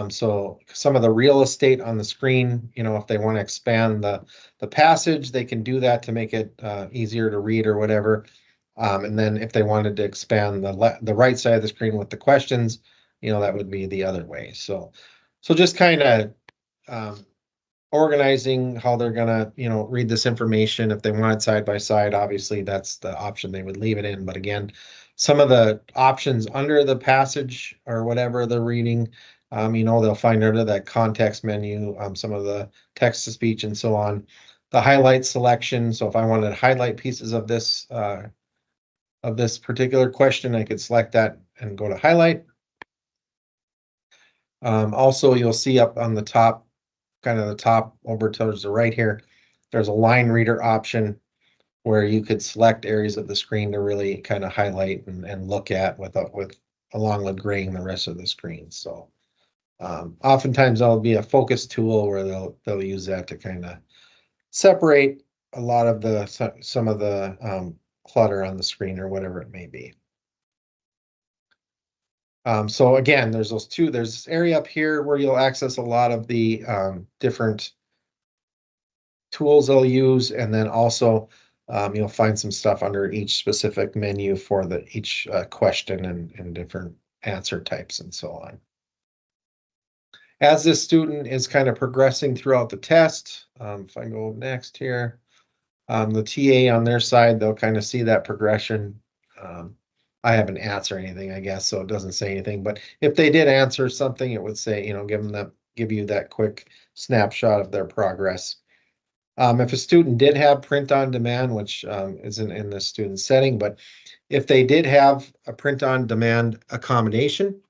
So some of the real estate on the screen, if they want to expand the passage, they can do that to make it easier to read or whatever. And then if they wanted to expand the right side of the screen with the questions, that would be the other way. So just kind of organizing how they're gonna, read this information. If they want it side by side, obviously that's the option they would leave it in. But again, some of the options under the passage or whatever they're reading, they'll find under that context menu, some of the text to speech and so on. The highlight selection. So if I wanted to highlight pieces of this particular question, I could select that and go to highlight. Also, you'll see up on the top, kind of the top over towards the right here, there's a line reader option where you could select areas of the screen to really kind of highlight and look at along with graying the rest of the screen. So oftentimes that'll be a focus tool where they'll use that to kind of separate a lot of some of the clutter on the screen or whatever it may be. So again, there's this area up here where you'll access a lot of the different tools they'll use, and then also you'll find some stuff under each specific menu for each question and different answer types and so on. As this student is kind of progressing throughout the test, if I go next here, the TA on their side, they'll kind of see that progression. I haven't answered anything, I guess, so it doesn't say anything. But if they did answer something, it would say, give you that quick snapshot of their progress. If a student did have print on demand, which isn't in the student setting, but if they did have a print on demand accommodation,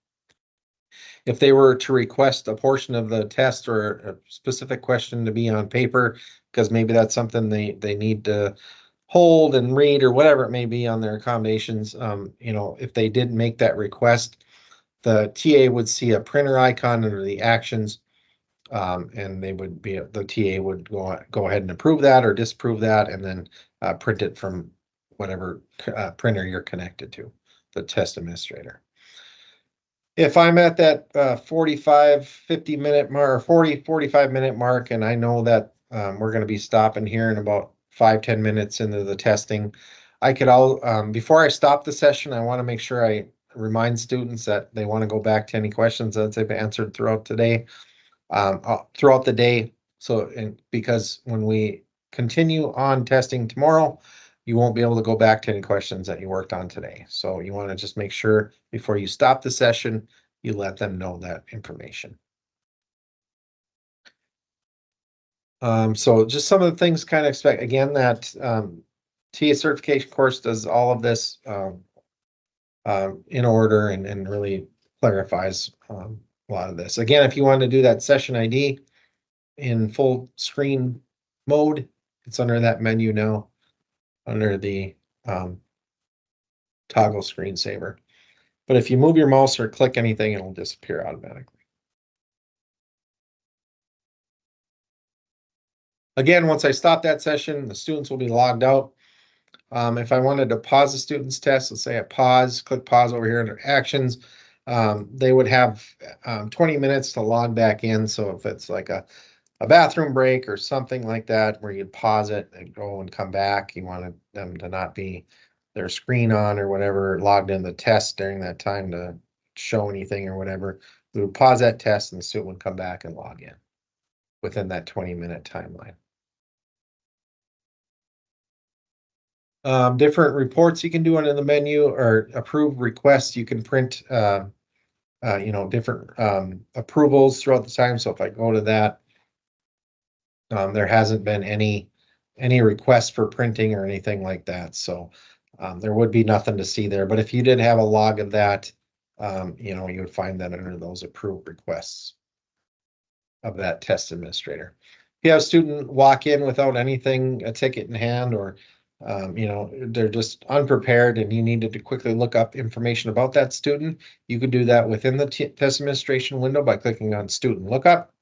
if they were to request a portion of the test or a specific question to be on paper, because maybe that's something they need to hold and read or whatever it may be on their accommodations, if they did make that request, the TA would see a printer icon under the actions, and the TA would go ahead and approve that or disapprove that, and then print it from whatever printer you're connected to, the test administrator. If I'm at that 45, 50 minute mark, or 40, 45 minute mark, and I know that we're going to be stopping here in about 5-10 minutes into the testing, before I stop the session, I want to make sure I remind students that they want to go back to any questions that they've answered throughout today, throughout the day. Because when we continue on testing tomorrow, you won't be able to go back to any questions that you worked on today. So you want to just make sure before you stop the session, you let them know that information. So just some of the things kind of expect, again, that TA certification course does all of this in order and really clarifies a lot of this. Again, if you want to do that session ID in full screen mode, it's under that menu now, under the toggle screensaver. But if you move your mouse or click anything, it'll disappear automatically. Again, once I stop that session, the students will be logged out. If I wanted to pause the student's test, let's say I click pause over here under actions, they would have 20 minutes to log back in. So if it's like a bathroom break or something like that, where you'd pause it and go and come back, you wanted them to not be their screen on or whatever, logged in the test during that time to show anything or whatever, we would pause that test and the student would come back and log in within that 20-minute timeline. Different reports you can do under the menu, or approve requests. You can print, different approvals throughout the time. So if I go to that, there hasn't been any requests for printing or anything like that. So there would be nothing to see there. But if you did have a log of that, you would find that under those approved requests of that test administrator. If you have a student walk in without anything, a ticket in hand, or they're just unprepared and you needed to quickly look up information about that student, you could do that within the test administration window by clicking on student lookup.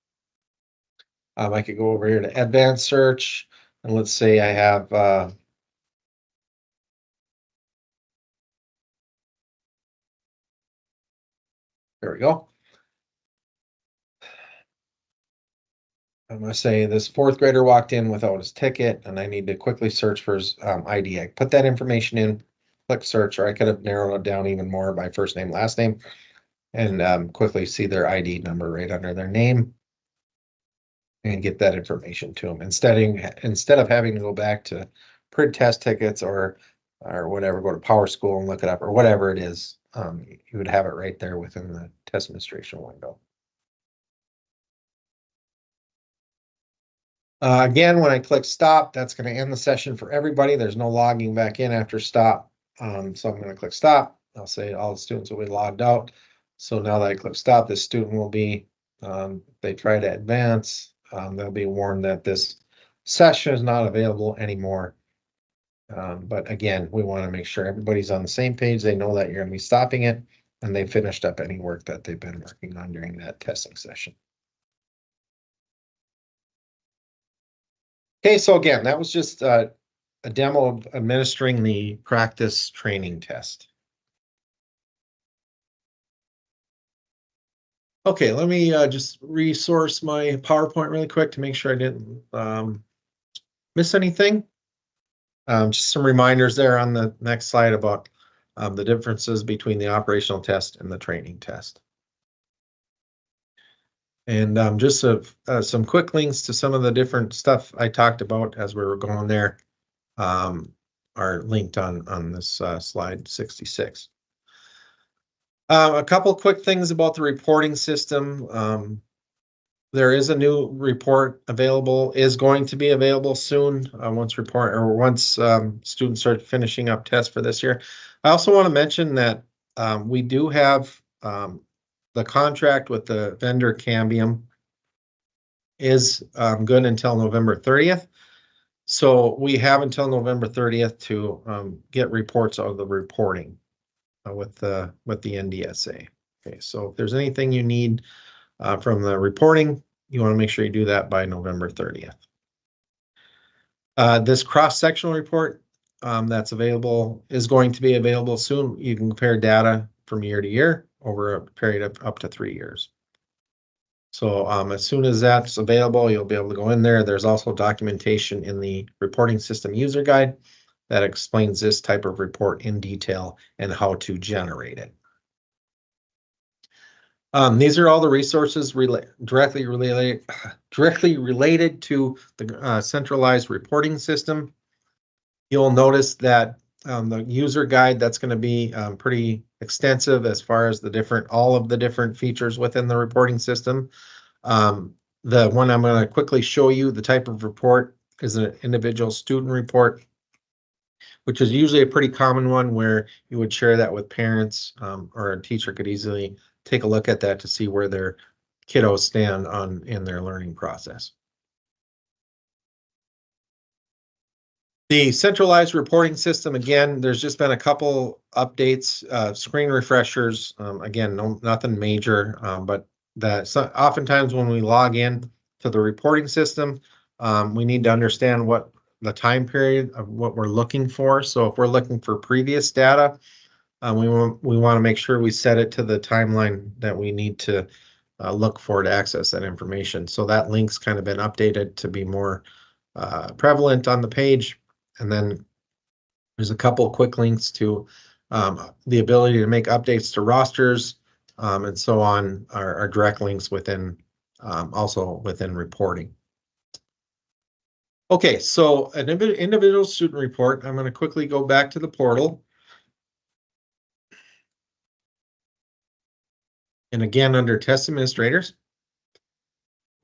I could go over here to advanced search, and let's say I have there we go. I'm going to say this fourth grader walked in without his ticket, and I need to quickly search for his ID. I put that information in, click search, or I could have narrowed it down even more by first name, last name, and quickly see their ID number right under their name and get that information to them. Instead of having to go back to print test tickets or whatever, go to Power School and look it up or whatever it is, you would have it right there within the test administration window. Again, when I click stop, that's going to end the session for everybody. There's no logging back in after stop. So I'm going to click stop. I'll say all the students will be logged out. So now that I click stop, this student will be, if they try to advance, they'll be warned that this session is not available anymore. But again, we want to make sure everybody's on the same page. They know that you're going to be stopping it, and they finished up any work that they've been working on during that testing session. Okay, so again, that was just a demo of administering the practice training test. Okay, let me just resource my PowerPoint really quick to make sure I didn't miss anything. Just some reminders there on the next slide about the differences between the operational test and the training test. And just some quick links to some of the different stuff I talked about as we were going there are linked on this slide 66. A couple quick things about the reporting system. There is a new report available, is going to be available soon once students start finishing up tests for this year. I also want to mention that we do have the contract with the vendor Cambium is good until November 30th. So we have until November 30th to get reports out of the reporting with the NDSA. Okay, so if there's anything you need from the reporting, you want to make sure you do that by November 30th. This cross-sectional report that's available is going to be available soon. You can compare data from year to year over a period of up to 3 years. So as soon as that's available, you'll be able to go in there. There's also documentation in the reporting system user guide that explains this type of report in detail and how to generate it. These are all the resources directly related to the centralized reporting system. You'll notice that the user guide, that's going to be pretty extensive as far as all of the different features within the reporting system. The one I'm going to quickly show you, the type of report, is an individual student report, which is usually a pretty common one where you would share that with parents, or a teacher could easily take a look at that to see where their kiddos stand in their learning process. The centralized reporting system, again, there's just been a couple updates, screen refreshers. Again, nothing major, but oftentimes when we log in to the reporting system, we need to understand what the time period of what we're looking for. So if we're looking for previous data, we want to make sure we set it to the timeline that we need to look for to access that information. So that link's kind of been updated to be more prevalent on the page. And then there's a couple quick links to the ability to make updates to rosters and so on are direct links within also within reporting. Okay, so an individual student report. I'm going to quickly go back to the portal. And again, under test administrators,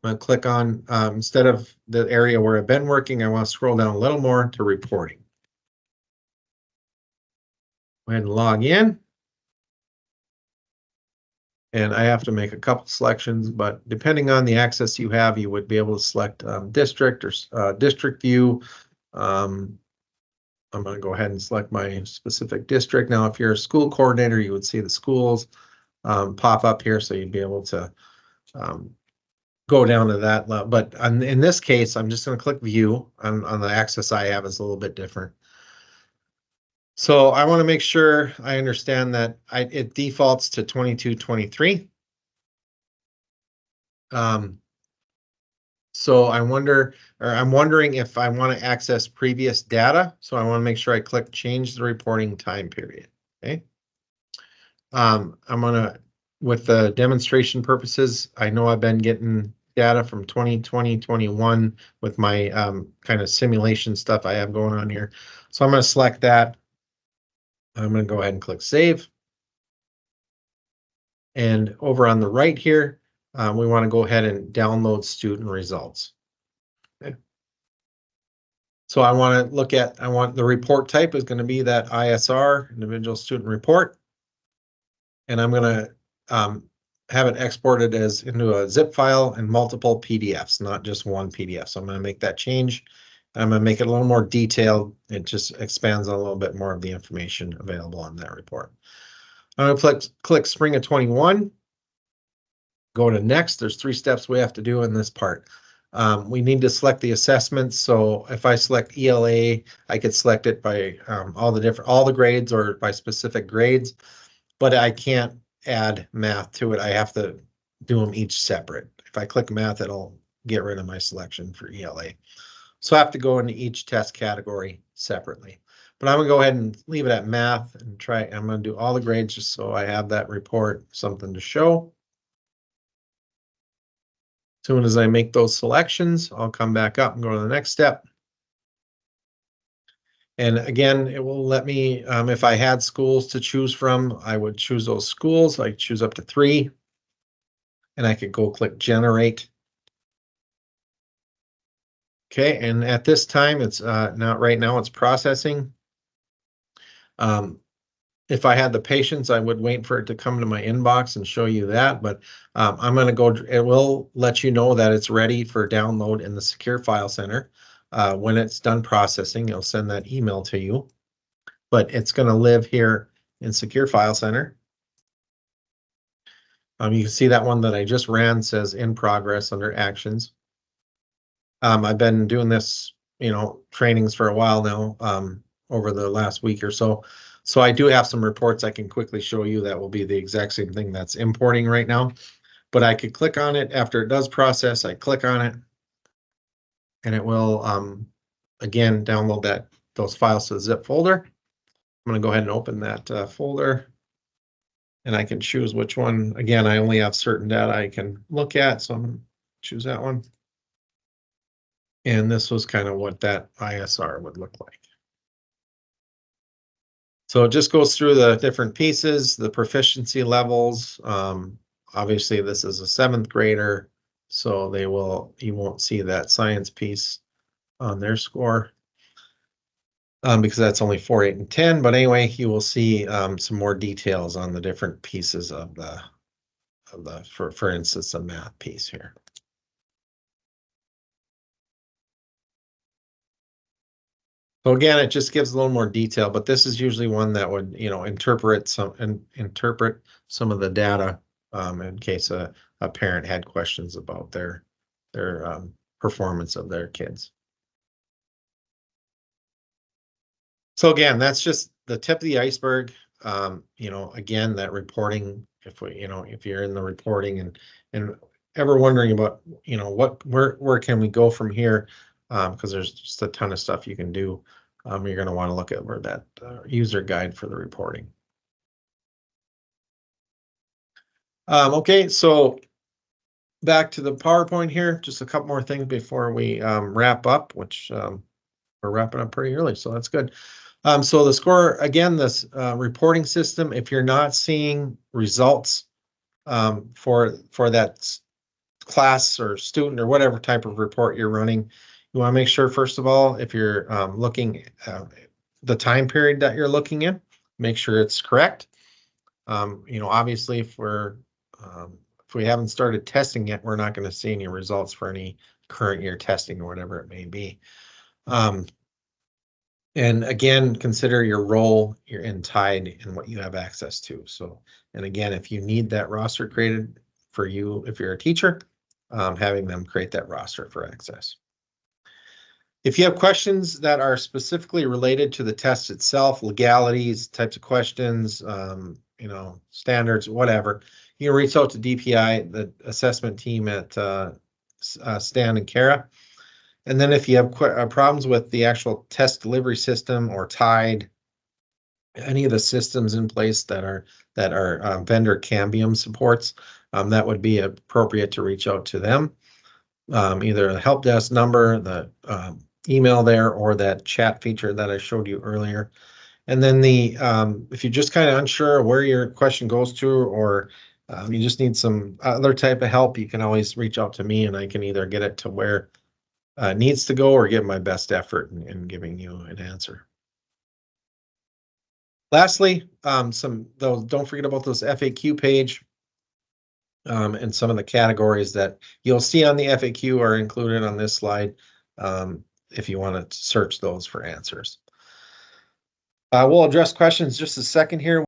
I'm going to click on, instead of the area where I've been working, I want to scroll down a little more to reporting. Go ahead and log in. And I have to make a couple selections, but depending on the access you have, you would be able to select district or district view. I'm going to go ahead and select my specific district. Now, if you're a school coordinator, you would see the schools pop up here, so you'd be able to go down to that level. But in this case, I'm just going to click view on the access I have is a little bit different. So I want to make sure I understand that it defaults to 2223. So I'm wondering if I want to access previous data. So I want to make sure I click change the reporting time period. Okay. I'm gonna, with the demonstration purposes, I know I've been getting data from 2020, 21 with my kind of simulation stuff I have going on here. So I'm going to select that. I'm going to go ahead and click save. And over on the right here, we want to go ahead and download student results. Okay. So I want the report type is going to be that ISR, individual student report. And I'm going to have it exported into a zip file and multiple PDFs, not just one PDF. So I'm going to make that change. I'm going to make it a little more detailed. It just expands on a little bit more of the information available on that report. I'm going to click spring of 21. Go to next. There's 3 steps we have to do in this part. We need to select the assessments. So if I select ELA, I could select it by all the grades or by specific grades, but I can't add math to it. I have to do them each separate. If I click math, it'll get rid of my selection for ELA. So I have to go into each test category separately. But I'm going to go ahead and leave it at math and I'm going to do all the grades just so I have that report, something to show. soon as I make those selections, I'll come back up and go to the next step. And again, it will let me, if I had schools to choose from, I would choose those schools. I choose up to 3. And I could go click generate. Okay, and at this time, it's not right now, it's processing. If I had the patience, I would wait for it to come to my inbox and show you that, but I'm going to go, it will let you know that it's ready for download in the Secure File Center. When it's done processing, it'll send that email to you, but it's going to live here in Secure File Center. You can see that one that I just ran says in progress under actions. I've been doing this, trainings for a while now, over the last week or so. So I do have some reports I can quickly show you that will be the exact same thing that's importing right now. But I could click on it after it does process. I click on it, and it will again download those files to the zip folder. I'm going to go ahead and open that folder, and I can choose which one. Again, I only have certain data I can look at, so I'm going to choose that one. And this was kind of what that ISR would look like. So it just goes through the different pieces, the proficiency levels. Obviously, this is a 7th grader, so you won't see that science piece on their score because that's only 4, 8, and 10. But anyway, you will see some more details on the different pieces of for instance, the math piece here. So again, it just gives a little more detail, but this is usually one that would, interpret some of the data in case a parent had questions about their performance of their kids. So again, that's just the tip of the iceberg. Again, that reporting, if you're in the reporting and ever wondering about, where can we go from here? Because there's just a ton of stuff you can do. You're going to want to look at where that user guide for the reporting. Okay, so back to the PowerPoint here. Just a couple more things before we wrap up, which we're wrapping up pretty early, so that's good. So the score, again, this reporting system, if you're not seeing results for that class or student or whatever type of report you're running, you want to make sure, first of all, if you're looking at the time period that you're looking in, make sure it's correct. Obviously, if we haven't started testing yet, we're not going to see any results for any current year testing or whatever it may be. And again, consider your role you're in tied and what you have access to. So, and again, if you need that roster created for you, if you're a teacher, having them create that roster for access. If you have questions that are specifically related to the test itself, legalities, types of questions, standards, whatever, you can reach out to DPI, the assessment team at Stan and Kara. And then if you have problems with the actual test delivery system or TIDE, any of the systems in place that are vendor Cambium supports, that would be appropriate to reach out to them. Either the help desk number, the email there, or that chat feature that I showed you earlier. And then if you're just kind of unsure where your question goes to, or you just need some other type of help, you can always reach out to me and I can either get it to where it needs to go or give my best effort in giving you an answer. Lastly, don't forget about those FAQ page and some of the categories that you'll see on the FAQ are included on this slide if you want to search those for answers. We'll address questions just a second here.